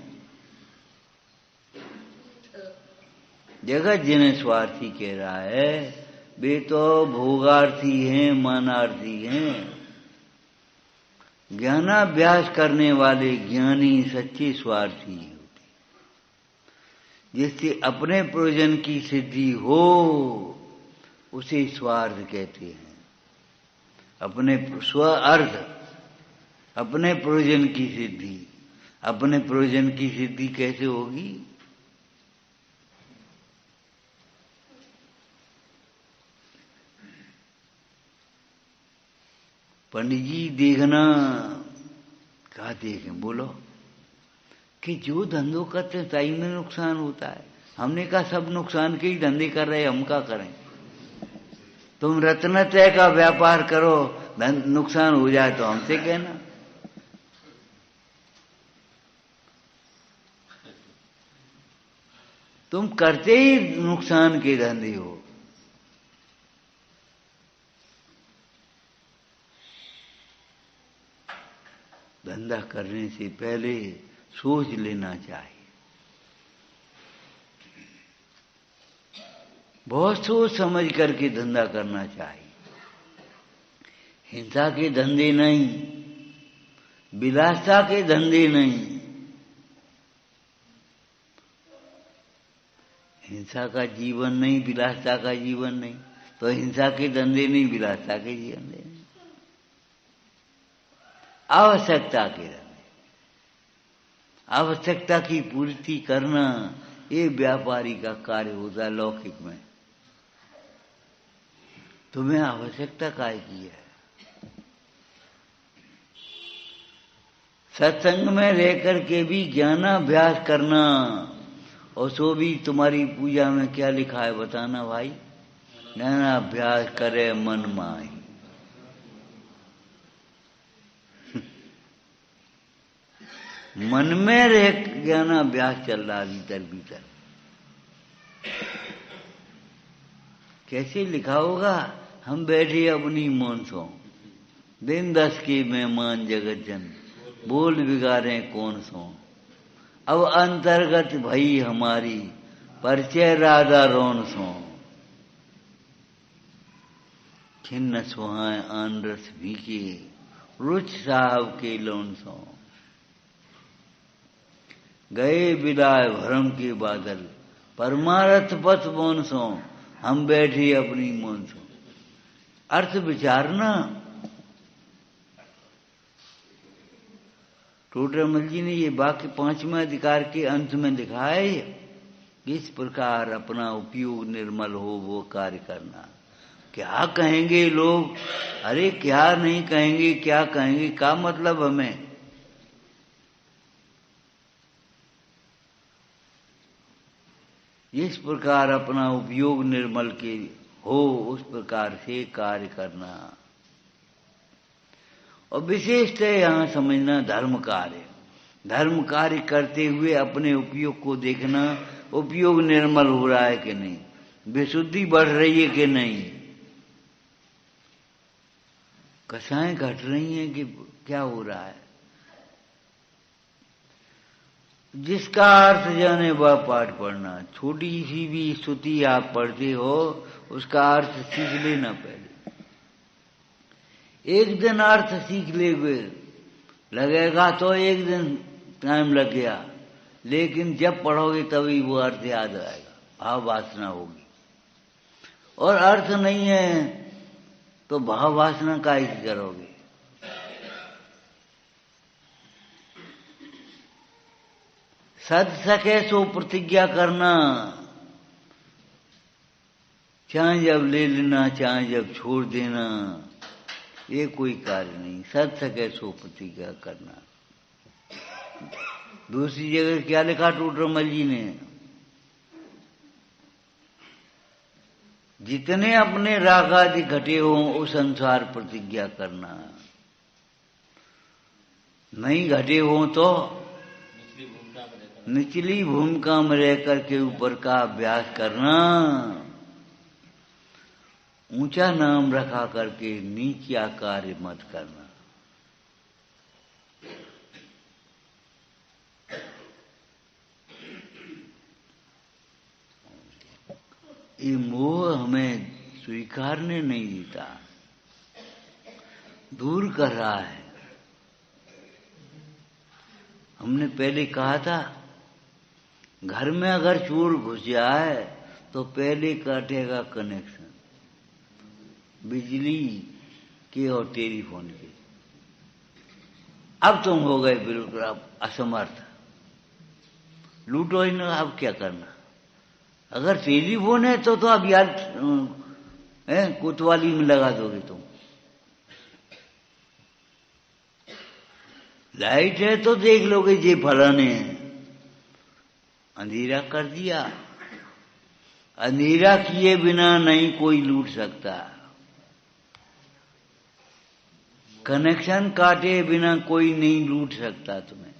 जगत जिन्हें स्वार्थी कह रहा है वे तो भोगार्थी हैं, मानार्थी हैं। ज्ञानाभ्यास करने वाले ज्ञानी सच्चे स्वार्थी होते, जिससे अपने प्रयोजन की सिद्धि हो उसे स्वार्थ कहते हैं। अपने स्व अर्थ, अपने प्रयोजन की सिद्धि। अपने प्रयोजन की सिद्धि कैसे होगी? पंडित जी देखना, कहा देखें, बोलो कि जो धंधों करते हैं ताई में नुकसान होता है। हमने कहा सब नुकसान के ही धंधे कर रहे, हम क्या करें? तुम रत्नत्रय का व्यापार करो, नुकसान हो जाए तो हमसे कहना। तुम करते ही नुकसान के धंधे हो। धंधा करने से पहले सोच लेना चाहिए, बहुत सोच समझ करके धंधा करना चाहिए। हिंसा के धंधे नहीं, विलासता के धंधे नहीं। हिंसा का जीवन नहीं, विलासता का जीवन नहीं, तो हिंसा के धंधे नहीं, विलासता के जीवन नहीं। आवश्यकता के धंधे, आवश्यकता की पूर्ति करना ये व्यापारी का कार्य होता है लौकिक में। तुम्हें आवश्यकता काय की है? सत्संग में रहकर के भी ज्ञानाभ्यास करना, और सो भी तुम्हारी पूजा में क्या लिखा है बताना भाई? ज्ञानाभ्यास करे मन माही। मन में रह ज्ञानाभ्यास चल रहा भीतर भीतर। कैसे लिखा होगा? हम बैठे अपनी मौन सो, दिन 10 के मेहमान जगत जन, बोल बिगाड़े कौन सो। अब अंतर्गत भई हमारी, परिचय राधा रोन सो। खिन्न सुहाए आन रस भीके, रुच साहब के लोन सो। गए बिलाए भरम के बादल, परमारथ पथ बोन सो। हम बैठे अपनी मौन सो। अर्थ विचारना। टोडरमल जी ने ये वाक्य 5वें अधिकार के अंत में लिखा है। इस प्रकार अपना उपयोग निर्मल हो वो कार्य करना। क्या कहेंगे लोग? अरे क्या नहीं कहेंगे, क्या कहेंगे का मतलब हमें? इस प्रकार अपना उपयोग निर्मल के हो उस प्रकार से कार्य करना। और विशेषतः यहां समझना धर्म कार्य। धर्म कार्य करते हुए अपने उपयोग को देखना, उपयोग निर्मल हो रहा है कि नहीं, विशुद्धि बढ़ रही है कि नहीं, कसाएं घट रही हैं कि क्या हो रहा है। जिसका अर्थ जाने वह पाठ पढ़ना। छोटी सी भी स्तुति आप पढ़ते हो उसका अर्थ सीख लेना पहले। एक दिन अर्थ सीख लेंगे लगेगा तो एक दिन टाइम लग गया, लेकिन जब पढ़ोगे तभी वो अर्थ याद आएगा, भाव वासना होगी। और अर्थ नहीं है तो भाव वासना का ही करोगे। सद सके सो प्रतिज्ञा करना। चाहे जब ले लेना, चाहे जब छोड़ देना, ये कोई कार्य नहीं। सद सके सो प्रतिज्ञा करना। दूसरी जगह क्या लिखा टोडरमल जी ने? जितने अपने राग आदि घटे हों उस अनुसार प्रतिज्ञा करना। नहीं घटे हों तो निचली भूमिका में रहकर के ऊपर का अभ्यास करना। ऊंचा नाम रखा करके नीचा कार्य मत करना। ये मोह हमें स्वीकारने नहीं देता, दूर कर रहा है। हमने पहले कहा था घर में अगर चोर घुस जाए तो पहले काटेगा कनेक्शन बिजली के और टेलीफोन के। अब तुम हो गए बिल्कुल अब असमर्थ, लूटो ही ना, अब क्या करना। अगर टेलीफोन है तो अब यार कोतवाली में लगा दोगे तुम। लाइट है तो देख लोगे जे फलाने हैं। अंधेरा कर दिया। अंधेरा किए बिना नहीं कोई लूट सकता। कनेक्शन काटे बिना कोई नहीं लूट सकता तुम्हें,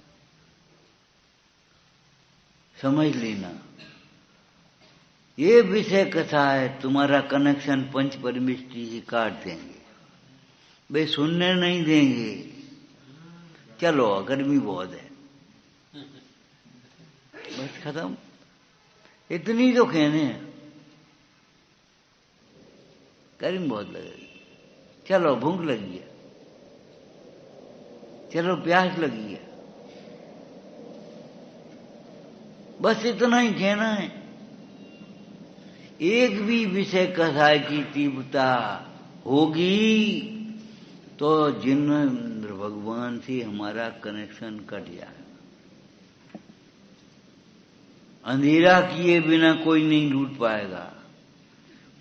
समझ लेना। ये विषय कथा है। तुम्हारा कनेक्शन पंच परमेष्टि से काट देंगे, वे सुनने नहीं देंगे। चलो गर्मी बहुत है, बस खत्म। इतनी तो कहने हैं, गर्मी बहुत लगेगी। चलो भूख लगी है, चलो प्यास लगी है, बस इतना ही कहना है। एक भी विषय कथा की तीव्रता होगी तो जिनेंद्र भगवान से हमारा कनेक्शन कट जाए। अंधेरा किए बिना कोई नहीं लूट पाएगा।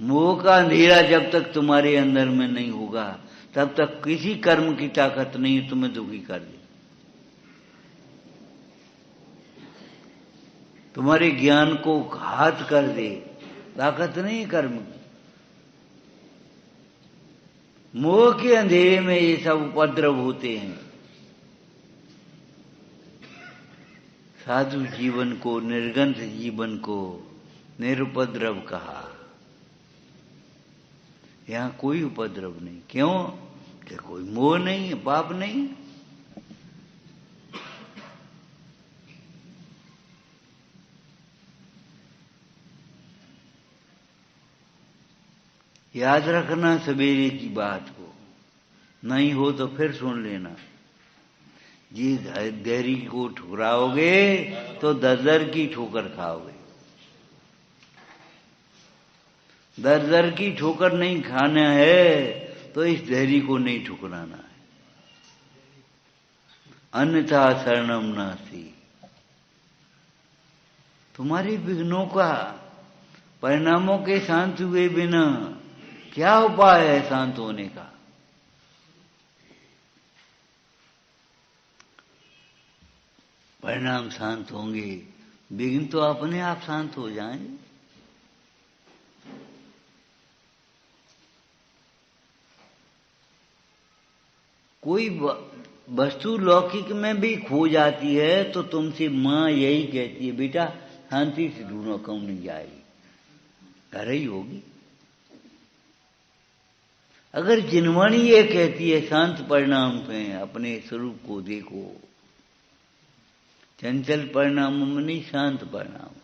मोह का अंधेरा जब तक तुम्हारे अंदर में नहीं होगा तब तक किसी कर्म की ताकत नहीं तुम्हें दुखी कर दे। तुम्हारे ज्ञान को घात कर दे। ताकत नहीं कर्म की। मोह के अंधेरे में ये सब उपद्रव होते हैं। साधु जीवन को, निर्गंध जीवन को निरुपद्रव कहा। यहां कोई उपद्रव नहीं। क्यों? कि कोई मोह नहीं है, पाप नहीं। याद रखना सवेरे की बात को, नहीं हो तो फिर सुन लेना। जी धैर्य को ठुकराओगे तो दर की ठोकर खाओगे। दर की ठोकर नहीं खाना है तो इस धैर्य को नहीं ठुकराना है। अन्यथा शरणम नास्ति। तुम्हारे विघ्नों का, परिणामों के शांत हुए बिना क्या उपाय है शांत होने का? परिणाम शांत होंगे, विघ्न तो अपने आप शांत हो जाएंगे। कोई वस्तु लौकिक में भी खो जाती है तो तुमसे मां यही कहती है, बेटा शांति से ढूंढो, कम नहीं जाएगी, घर ही होगी। अगर जिनवाणी ये कहती है शांत परिणाम पे अपने स्वरूप को देखो, चंचल परिणामों में नहीं, शांत परिणाम।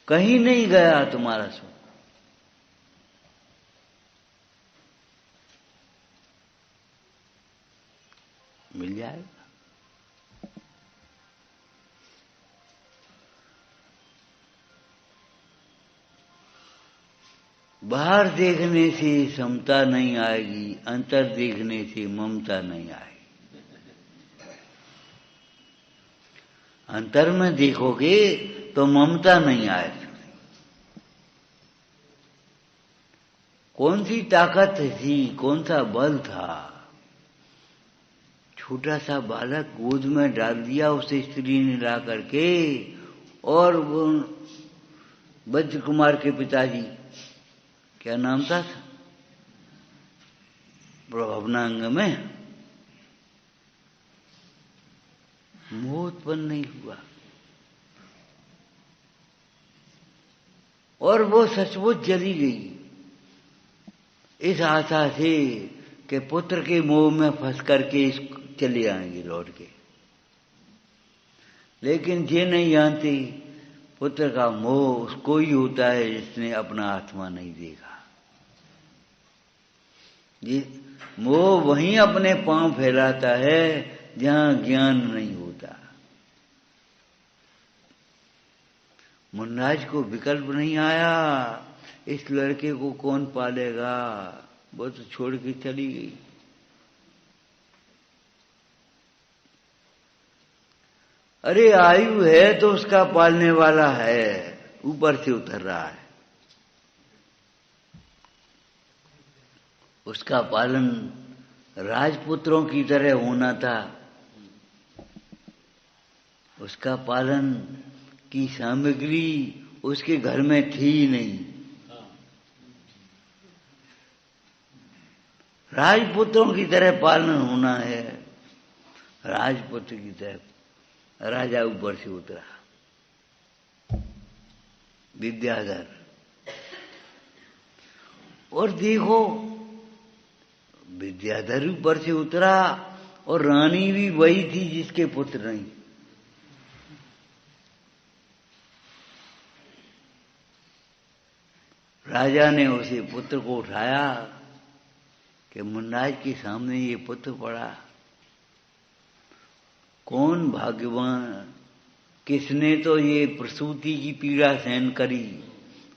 कहीं नहीं गया तुम्हारा सुख, मिल जाएगा। बाहर देखने से समता नहीं आएगी, अंतर देखने से ममता नहीं आएगी। अंतर में देखोगे तो ममता नहीं आएगी। कौन सी ताकत थी, कौन सा बल था? छोटा सा बालक गोद में डाल दिया उसे स्त्री ने ला करके, और वो वज्र कुमार के पिताजी, क्या नाम था, भवनांग में मोह उत्पन्न नहीं हुआ। और वो सचमुच जली गई इस आशा से कि पुत्र के मोह में फंस करके चले आएंगे लौट के। लेकिन ये नहीं जानती पुत्र का मोह उसको ही होता है जिसने अपना आत्मा नहीं देखा। ये मोह वहीं अपने पांव फैलाता है जहां ज्ञान नहीं होता। मुन्नाज को विकल्प नहीं आया, इस लड़के को कौन पालेगा, वो तो छोड़ के चली गई। अरे आयु है तो उसका पालने वाला है, ऊपर से उतर रहा है। उसका पालन राजपुत्रों की तरह होना था। उसका पालन की सामग्री उसके घर में थी नहीं। राजपुत्रों की तरह पालन होना है, राजपुत्र की तरह। राजा ऊपर से उतरा, विद्याधर। और देखो, विद्याधर ऊपर से उतरा और रानी भी वही थी जिसके पुत्र नहीं। राजा ने उसे पुत्र को उठाया कि मुन्नाज के सामने ये पुत्र पड़ा। कौन भाग्यवान, किसने तो ये प्रसूति की पीड़ा सहन करी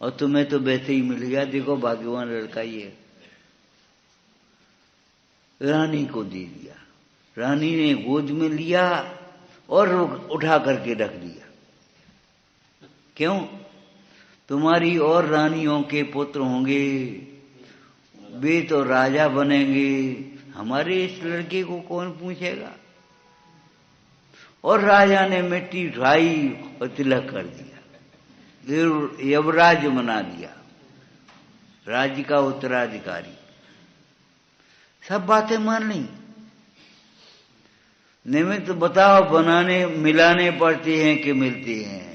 और तुम्हें तो वैसे ही मिल गया। देखो भाग्यवान लड़का ये। रानी को दे दिया। रानी ने गोद में लिया और उठा करके रख दिया। क्यों? तुम्हारी और रानियों के पुत्र होंगे, वे तो राजा बनेंगे, हमारे इस लड़के को कौन पूछेगा। और राजा ने मिट्टी उठाई और तिलक कर दिया, फिर यवराज बना दिया, राज्य का उत्तराधिकारी। सब बातें मान ली। निमित्त बताओ, बनाने मिलाने पड़ते हैं कि मिलते हैं?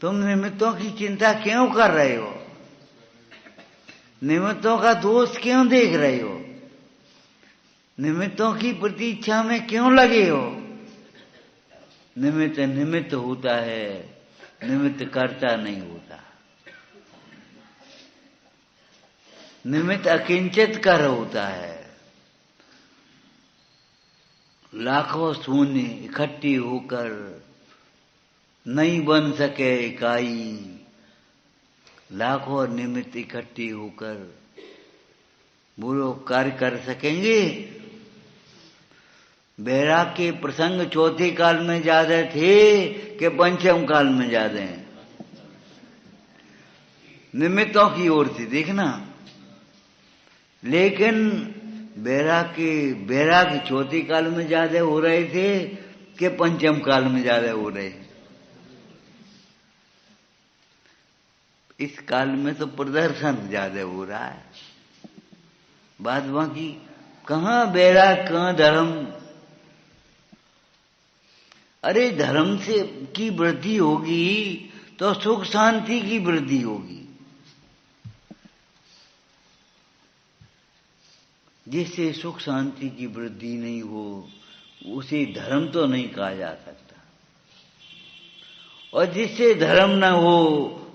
तुम निमित्तों की चिंता क्यों कर रहे हो? निमित्तों का दोष क्यों देख रहे हो? निमित्तों की प्रतीक्षा में क्यों लगे हो? निमित्त निमित्त होता है, निमित्त कर्ता नहीं होता। निमित्त अकिंचित कर होता है। लाखों शून्य इकट्ठी होकर नहीं बन सके इकाई, लाखों निमित्त इकट्ठी होकर वो लोग कार्य कर सकेंगे? बैराग के प्रसंग चौथे काल में ज्यादा थे कि पंचम काल में ज्यादा हैं? निमित्तों की ओर से देखना। लेकिन बैराग चौथे काल में ज्यादा हो रहे थे कि पंचम काल में ज्यादा हो रहे? इस काल में तो प्रदर्शन ज्यादा हो रहा है। बात बाकी कहाँ बैराग, कहाँ धर्म? अरे धर्म से की वृद्धि होगी तो सुख शांति की वृद्धि होगी। जिससे सुख शांति की वृद्धि नहीं हो उसे धर्म तो नहीं कहा जा सकता, और जिससे धर्म न हो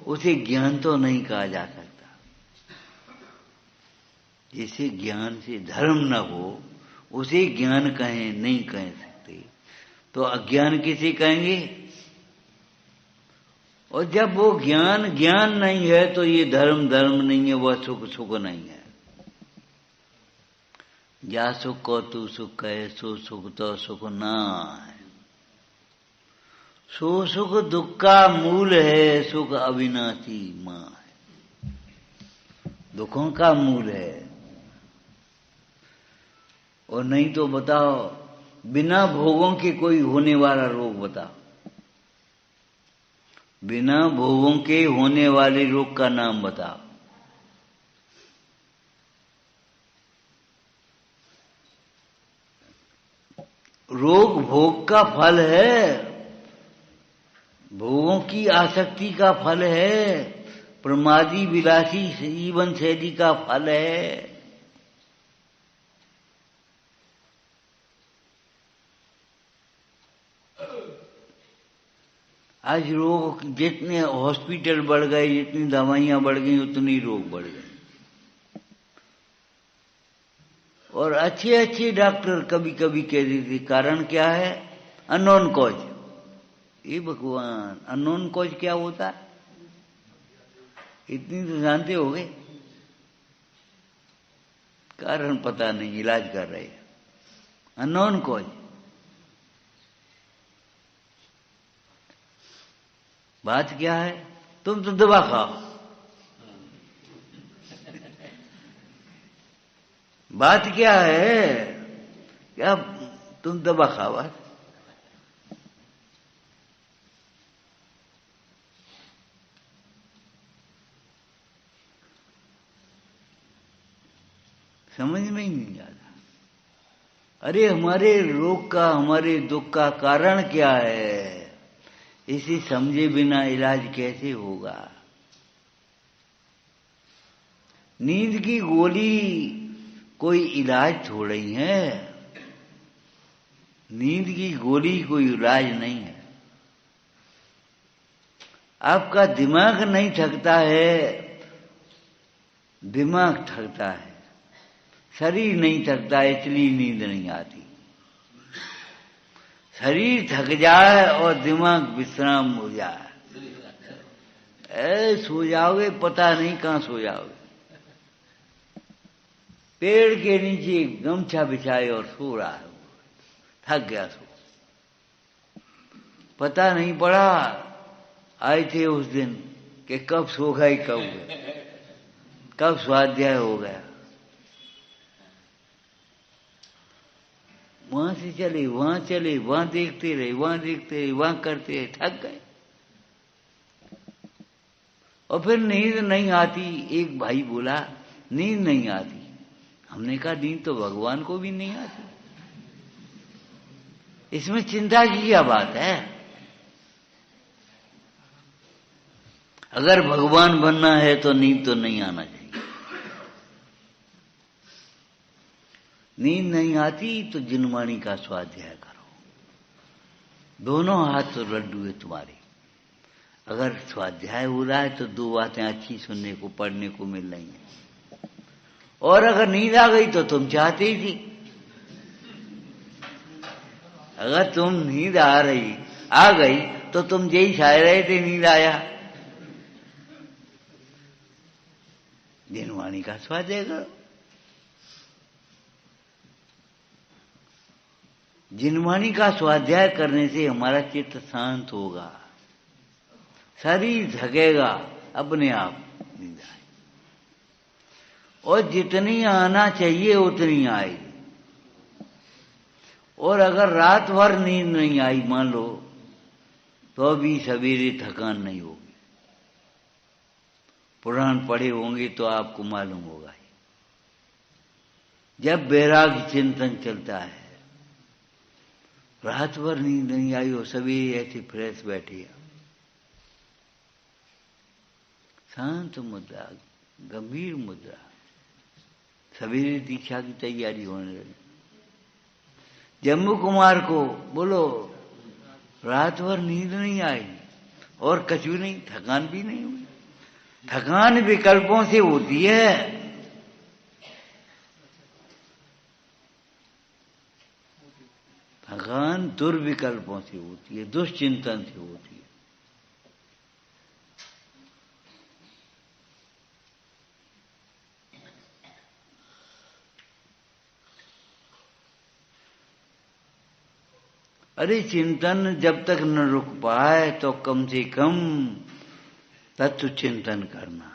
उसे ज्ञान तो नहीं कहा जा सकता। जिसे ज्ञान से धर्म न हो उसे ज्ञान कहें नहीं कह सकते, तो अज्ञान किसे कहेंगे? और जब वो ज्ञान ज्ञान नहीं है तो ये धर्म धर्म नहीं है, वह सुख सुख नहीं है। जा सुख को तू सुख कहे, सो सुख तो सुख ना है। सो सुख दुख का मूल है, सुख अविनाशी मां है। दुखों का मूल है। और नहीं तो बताओ, बिना भोगों के कोई होने वाला रोग बताओ। बिना भोगों के होने वाले रोग का नाम बताओ। रोग भोग का फल है, भोगों की आसक्ति का फल है, प्रमादी विलासी जीवन शैली का फल है। आज रोग जितने हॉस्पिटल बढ़ गए, जितनी दवाइयां बढ़ गई, उतनी रोग बढ़ गए। और अच्छे अच्छे डॉक्टर कभी कभी कह देते कारण क्या है? Unknown cause. ये भगवान, अननोन कॉज क्या होता है? इतनी तो जानते होगे। कारण पता नहीं, इलाज कर रहे हैं। Unknown cause. बात क्या है? तुम तो दवा खाओ। बात क्या है? क्या तुम दवा खाओ? समझ में ही नहीं आता। अरे हमारे रोग का, हमारे दुख का कारण क्या है? इसे समझे बिना इलाज कैसे होगा? नींद की गोली कोई इलाज थोड़ी है। नींद की गोली कोई इलाज नहीं है। आपका दिमाग नहीं थकता है, दिमाग थकता है। शरीर नहीं थकता, इसलिए नींद नहीं आती। शरीर थक जाए और दिमाग विश्राम हो जाए, सो जाओगे, पता नहीं कहां सो जाओगे। पेड़ के नीचे गमछा बिछाए और सो रहा है, थक गया सो, पता नहीं पड़ा। आए थे उस दिन कि कब सो गए, कब स्वाध्याय हो गया। वहां से चले, वहां देखते रहे, वहां करते रहे, थक गए। और फिर नींद नहीं आती। एक भाई बोला नींद नहीं आती। हमने कहा नींद तो भगवान को भी नहीं आती, इसमें चिंता की क्या बात है? अगर भगवान बनना है तो नींद तो नहीं आना चाहिए। नींद नहीं आती तो जिनवाणी का स्वाध्याय करो। दोनों हाथ तो लड्डू है तुम्हारे। अगर स्वाध्याय हो रहा है तो दो बातें अच्छी सुनने को, पढ़ने को मिल रही हैं। और अगर नींद आ गई तो तुम चाहते ही थी। अगर तुम नींद आ गई तो तुम यही चाह रहे थे नींद आया। जिनवाणी का स्वाध्याय करो। जिनवाणी का स्वाध्याय करने से हमारा चित्त शांत होगा, शरीर थकेगा, अपने आप नींद आए। और जितनी आना चाहिए उतनी आएगी। और अगर रात भर नींद नहीं आई मान लो, तो भी सवेरे थकान नहीं होगी। पुराण पढ़े होंगे तो आपको मालूम होगा। जब वैराग्य चिंतन चलता है, रात भर नींद नहीं आई और सवेरे ऐसे फ्रेश बैठे, शांत मुद्रा, गंभीर मुद्रा, सवेरे दीक्षा की तैयारी होने लगी। जम्मू कुमार को बोलो रात भर नींद नहीं आई और कछु नहीं, थकान भी नहीं हुई। थकान विकल्पों से होती है। थकान दुर्विकल्पों से होती है, दुश्चिंतन से होती है। अरे चिंतन जब तक न रुक पाए तो कम से कम तत्व चिंतन करना,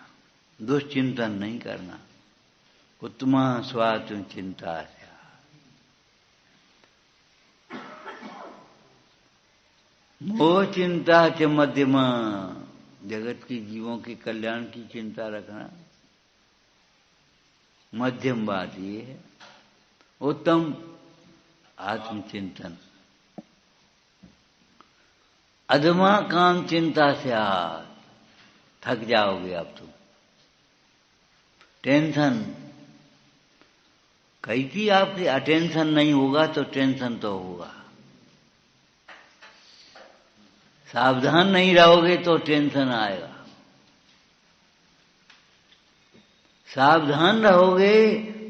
दुश्चिंतन नहीं करना। उत्तमा स्वात्म चिंता से मोह चिंता च मध्यमा, जगत के जीवों के कल्याण की चिंता रखना मध्यम बात ये है। उत्तम आत्मचिंतन। अधमा काम चिंता से थक जाओगे अब तुम। टेंशन कही थी आपकी, अटेंशन नहीं होगा तो टेंशन तो होगा। सावधान नहीं रहोगे तो टेंशन आएगा। सावधान रहोगे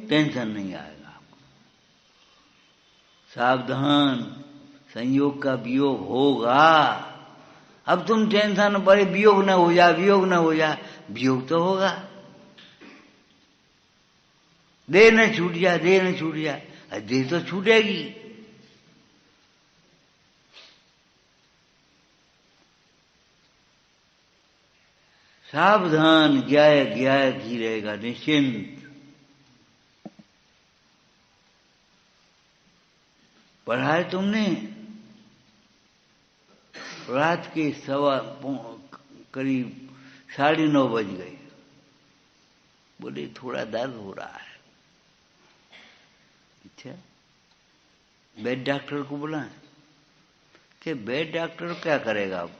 टेंशन नहीं आएगा। सावधान, संयोग का वियोग होगा। अब तुम टेंशन पड़े वियोग न हो जाए, वियोग न हो जाए, वियोग तो होगा। देह न छूट जाए, देह न छूट जाए, देह तो छूटेगी। सावधान, ज्ञाय घी रहेगा, निश्चिंत। पढ़ा है तुमने? रात के करीब 9:30 बज गए। बोले थोड़ा दर्द हो रहा है। अच्छा, बेड डॉक्टर को बुलाएं? कि बेड डॉक्टर क्या करेगा? अब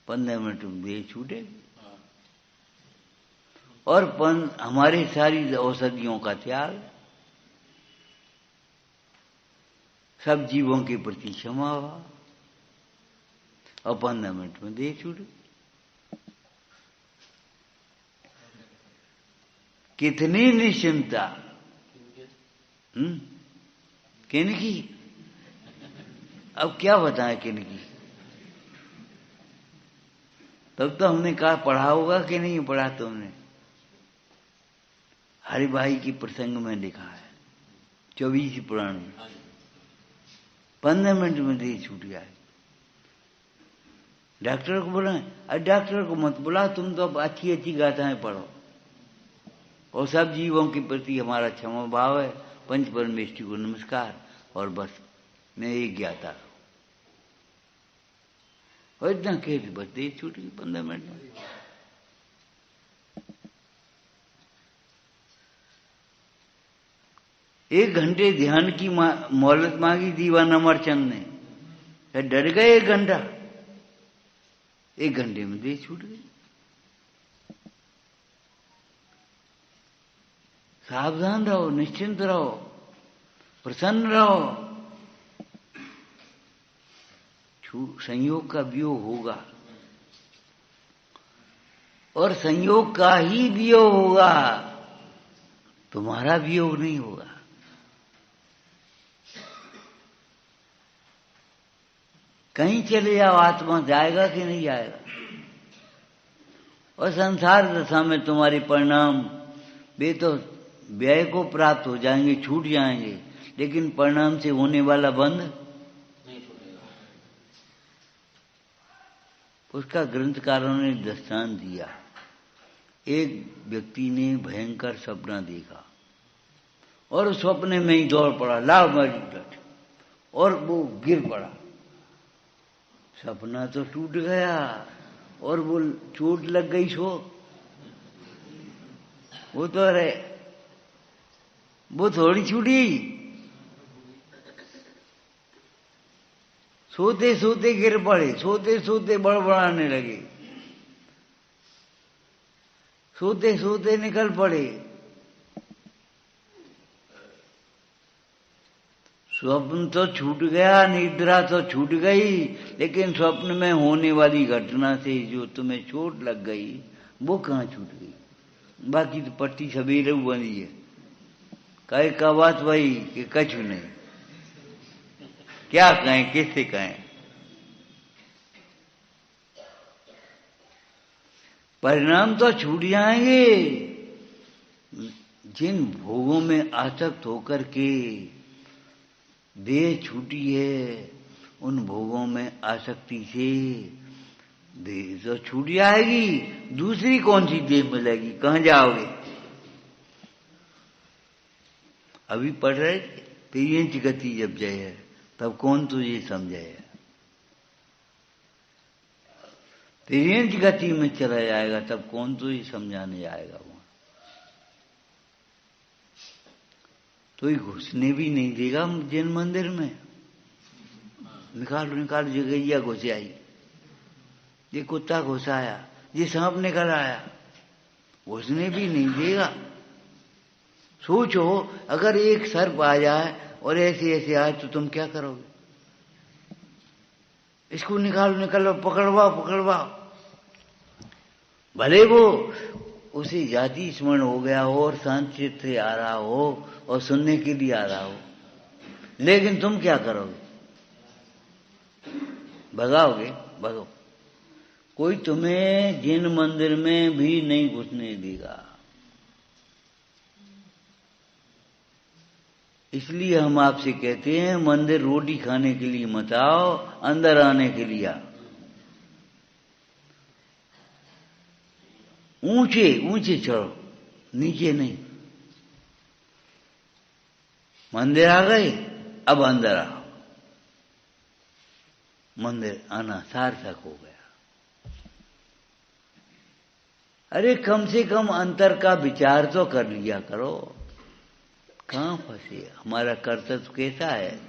15 मिनट में देह छूटेगी। और हमारी सारी औषधियों का त्याग, सब जीवों के प्रति क्षमा हुआ और 15 मिनट में देह छूटे। कितनी निश्चिंता। किनकी? अब क्या बताएं किनकी? तब तो हमने कहा पढ़ा होगा कि नहीं पढ़ा तुमने? हरि भाई की प्रसंग में लिखा है 24 पुराण में, 15 मिनट में देह छूट जाए। डॉक्टर को बुलाएं? अरे डॉक्टर को मत बुला, तुम तो अब अच्छी अच्छी गाथाएं पढ़ो और सब जीवों के प्रति हमारा क्षमा भाव है। पंच परमेष्टि को नमस्कार और बस मैं एक ज्ञाता और इतना कह बस देर छूट गई 15 मिनट में। एक घंटे ध्यान की मोहलत मांगी दीवान अमरचंद ने, डर गए 1 घंटा, 1 घंटे में देर छूट गई। सावधान रहो, निश्चिंत रहो, प्रसन्न रहो। संयोग का वियोग होगा और संयोग का ही वियोग होगा, तुम्हारा वियोग नहीं होगा। कहीं चले जाओ, आत्मा जाएगा कि नहीं जाएगा। और संसार दशा में तुम्हारे परिणाम वे तो व्यय को प्राप्त हो जाएंगे, छूट जाएंगे, लेकिन परिणाम से होने वाला बंध नहीं छूटेगा। उसका ग्रंथकारों ने दृष्टांत दिया। एक व्यक्ति ने भयंकर सपना देखा और उस सपने में ही दौड़ पड़ा, लाभ मारी उलट, और वो गिर पड़ा। सपना तो टूट गया और वो चोट लग गई। सो वो तो अरे वो थोड़ी छूटी, सोते सोते गिर पड़े, सोते सोते बड़बड़ाने लगे, सोते सोते निकल पड़े। स्वप्न तो छूट गया, निद्रा तो छूट गई, लेकिन स्वप्न में होने वाली घटना से जो तुम्हें चोट लग गई वो कहाँ छूट गई। बाकी तो पट्टी सवेरे बनी है। कहे का बात वही कि कछु नहीं, क्या कहें, किससे कहें। परिणाम तो छूट जाएंगे। जिन भोगों में आसक्त होकर के देह छूटी है, उन भोगों में आसक्ति से देह तो छूट जाएगी, दूसरी कौन सी देह मिलेगी, कहां जाओगे। अभी पढ़ रहे तिर्यंच गति जब जय, तब कौन तुझे समझाएगा। तिर्यंच गति में चला जाएगा तब कौन तुझे समझाने जाएगा। वहां तो घुसने भी नहीं देगा जिन मंदिर में। निकालो निकालो, जगैया घुस आई, ये कुत्ता घुस आया, ये सांप निकल आया, घुसने भी नहीं देगा। सोचो अगर एक सर्प आ जाए और ऐसे ऐसे आए तो तुम क्या करोगे। इसको निकालो निकालो, पकड़वाओ पकड़वाओ। भले वो उसे जाति स्मरण हो गया हो और शांत चित्त से आ रहा हो और सुनने के लिए आ रहा हो, लेकिन तुम क्या करोगे, भगाओगे। भगो, कोई तुम्हें जिन मंदिर में भी नहीं घुसने देगा। इसलिए हम आपसे कहते हैं मंदिर रोटी खाने के लिए मत आओ, अंदर आने के लिए आओ। ऊंचे ऊंचे चढ़ो, नीचे नहीं। मंदिर आ गए, अब अंदर आओ। मंदिर आना सार्थक हो गया। अरे कम से कम अंतर का विचार तो कर लिया करो। कहां फंसे, हमारा कर्तव्य कैसा है।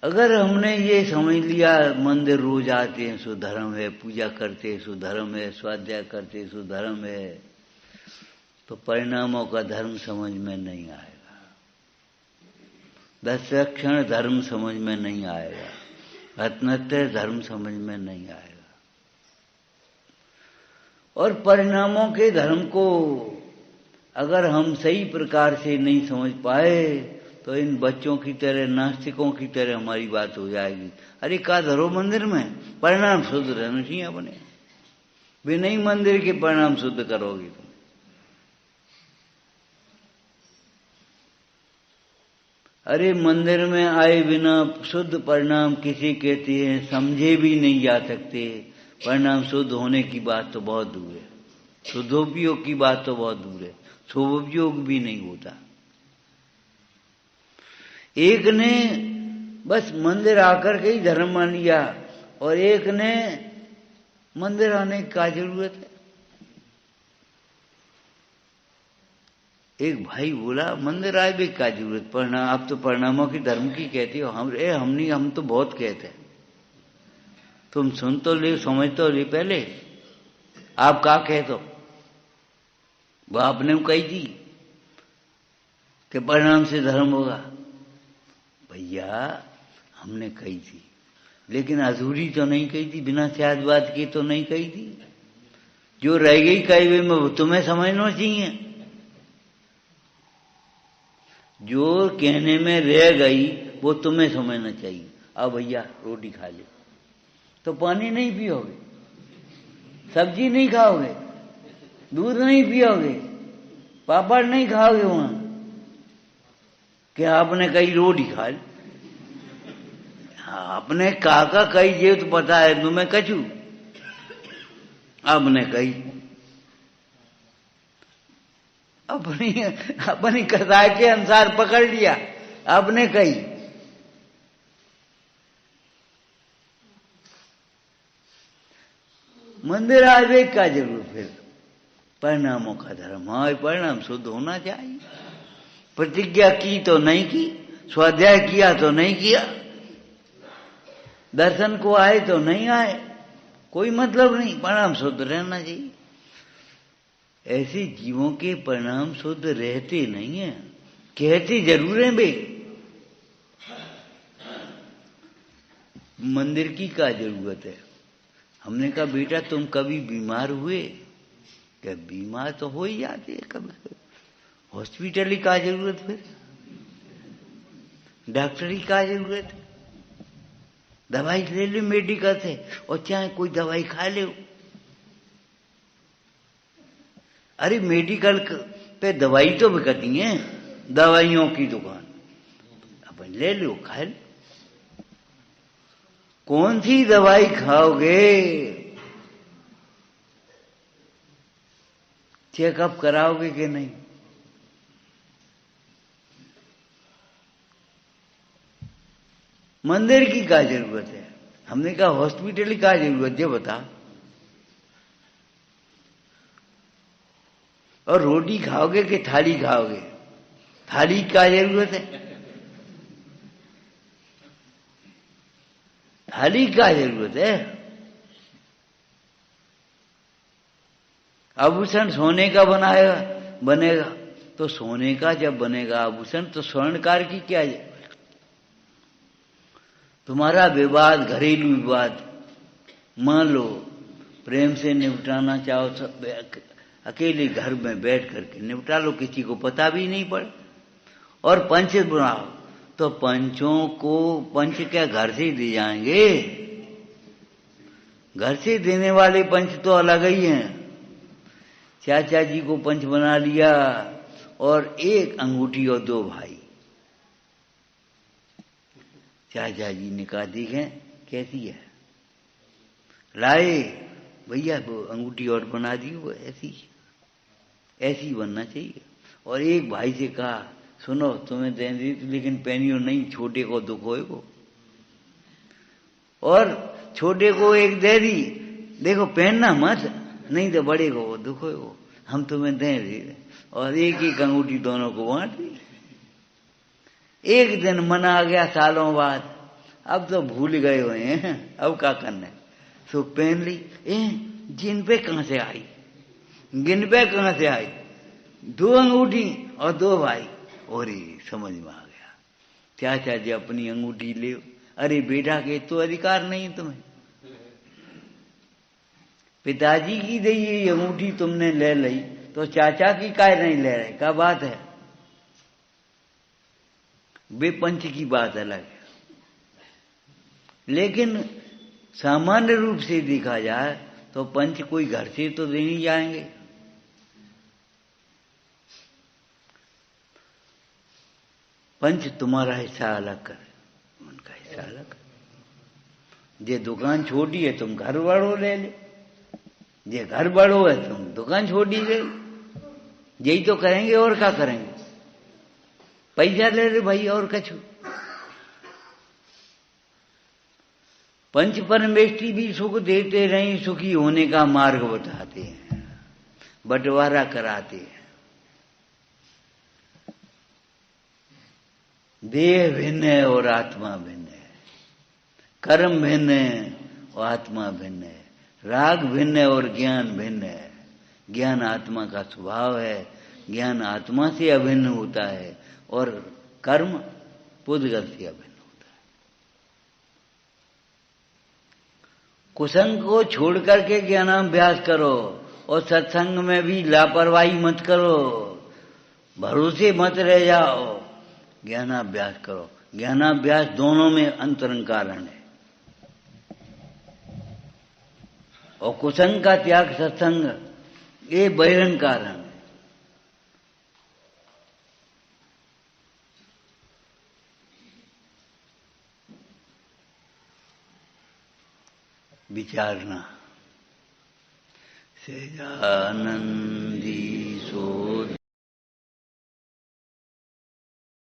अगर हमने ये समझ लिया मंदिर रोज आते हैं सो धर्म है, पूजा करते सो धर्म है, स्वाध्याय करते सो धर्म है, तो परिणामों का धर्म समझ में नहीं आएगा। 10 क्षण धर्म समझ में नहीं आएगा, रत्नत्रय धर्म समझ में नहीं आएगा। और परिणामों के धर्म को अगर हम सही प्रकार से नहीं समझ पाए तो इन बच्चों की तरह, नास्तिकों की तरह हमारी बात हो जाएगी। अरे का धरो मंदिर में, परिणाम शुद्ध रहना चाहिए अपने। वे नहीं मंदिर के परिणाम शुद्ध करोगे तुम। अरे मंदिर में आए बिना शुद्ध परिणाम किसे कहते हैं समझे भी नहीं जा सकते। परिणाम शुद्ध होने की बात तो बहुत दूर है, शुद्धोपयोग की बात तो बहुत दूर है, शुभोपयोग भी नहीं होता। एक ने बस मंदिर आकर के ही धर्म मान लिया और एक ने मंदिर आने की क्या जरूरत है। एक भाई बोला मंदिर आए भी क्या जरूरत, परिणाम आप तो परिणामों की धर्म की कहते हो, हम तो बहुत कहते हैं। तुम सुन तो ले, समझ तो ले पहले, आप क्या कहते हो। वो आपने कही थी कि परिणाम से धर्म होगा। भैया हमने कही थी, लेकिन अधूरी तो नहीं कही थी, बिना शायदबाद की तो नहीं कही थी। जो रह गई कही हुई में वो तुम्हें समझना चाहिए। जो कहने में रह गई वो तुम्हें समझना चाहिए। अब भैया रोटी खा लो तो पानी नहीं पियोगे, सब्जी नहीं खाओगे, दूध नहीं पियोगे, पापड़ नहीं खाओगे वहां, क्या आपने कही रोटी खा ली। आपने काका कही जे तो पता है तुम्हें कछू, आपने कही अपनी कथा के अनुसार पकड़ लिया, आपने कही। मंदिर आवे क्या जरूर फिर, परिणामों का धर्म। हाँ परिणाम शुद्ध होना चाहिए। प्रतिज्ञा की तो नहीं की, स्वाध्याय किया तो नहीं किया, दर्शन को आए तो नहीं आए, कोई मतलब नहीं, परिणाम शुद्ध रहना चाहिए। ऐसे जीवों के परिणाम शुद्ध रहते नहीं है, कहते जरूर हैं बे। मंदिर की क्या जरूरत है। हमने कहा बेटा तुम कभी बीमार हुए, क्या बीमार तो हो ही जाते है कभी, हॉस्पिटल की क्या जरूरत, फिर डॉक्टर की क्या जरूरत है। दवाई ले लो मेडिकल से और चाहे कोई दवाई खा लो। अरे मेडिकल पे दवाई तो बिकती है, दवाइयों की दुकान, अपन ले लो खा लो। कौन सी दवाई खाओगे, चेकअप कराओगे कि नहीं। मंदिर की क्या जरूरत है। हमने कहा हॉस्पिटल की क्या जरूरत है बता। और रोटी खाओगे कि थाली खाओगे, थाली की क्या जरूरत है, थाली की क्या जरूरत है। आभूषण सोने का बनाएगा बनेगा तो सोने का जब बनेगा आभूषण तो स्वर्णकार की क्या है। तुम्हारा विवाद, घरेलू विवाद मान लो प्रेम से निपटाना चाहो तो अकेले घर में बैठ करके निपटा लो, किसी को पता भी नहीं पड़े। और पंच बनाओ तो पंचों को, पंच क्या घर से दे जाएंगे, घर से देने वाले पंच तो अलग ही हैं। चाचा जी को पंच बना लिया और एक अंगूठी और दो भाई। चाचा जी ने कहा देखें कैसी है, लाए भैया वो अंगूठी और बना दी, वो ऐसी ऐसी बनना चाहिए। और एक भाई से कहा सुनो तुम्हें दे दी लेकिन पहनियो नहीं, छोटे को दुख होएगो। और छोटे को एक दे दी, देखो पहनना मत नहीं तो बड़े को वो दुख होएगो, हम तुम्हें दे दी। और एक एक अंगूठी दोनों को बांट दी। एक दिन मना आ गया सालों बाद, अब तो भूल गए हुए हैं, अब क्या करना है। तो पहन ली, जिन पे कहां से आई, गिन पे कहां से आई, दो अंगूठी और दो भाई। और समझ में आ गया, चाचा जी अपनी अंगूठी ले। अरे बेटा के तो अधिकार नहीं है तुम्हें, पिताजी की दी ये अंगूठी तुमने ले ली तो चाचा की काय नहीं ले रहे, क्या बात है। वे पंच की बात अलग है, लेकिन सामान्य रूप से देखा जाए तो पंच कोई घर से तो दे नहीं जाएंगे। पंच तुम्हारा हिस्सा अलग कर, उनका हिस्सा अलग कर। जे दुकान छोटी है तुम घर बड़ो ले ले, जे घर बड़ो है तुम दुकान छोटी ले, यही तो करेंगे और क्या करेंगे। पैसा ले ले भाई और कछु। पंच परमेष्ठी भी सुख देते रहे, सुखी होने का मार्ग बताते हैं, बंटवारा कराते हैं। देह भिन्न है और आत्मा भिन्न है, कर्म भिन्न है और आत्मा भिन्न है, राग भिन्न है और ज्ञान भिन्न है। ज्ञान आत्मा का स्वभाव है, ज्ञान आत्मा से अभिन्न होता है और कर्म पुद्गल से अभिन्न होता है। कुसंग को छोड़ करके ज्ञानाभ्यास करो और सत्संग में भी लापरवाही मत करो, भरोसे मत रह जाओ, ज्ञानाभ्यास करो। ज्ञानाभ्यास दोनों में अंतरंग कारण है और कुसंग का त्याग सत्संग ये बहिरंग कारण है। विचारना सहजानंदी सो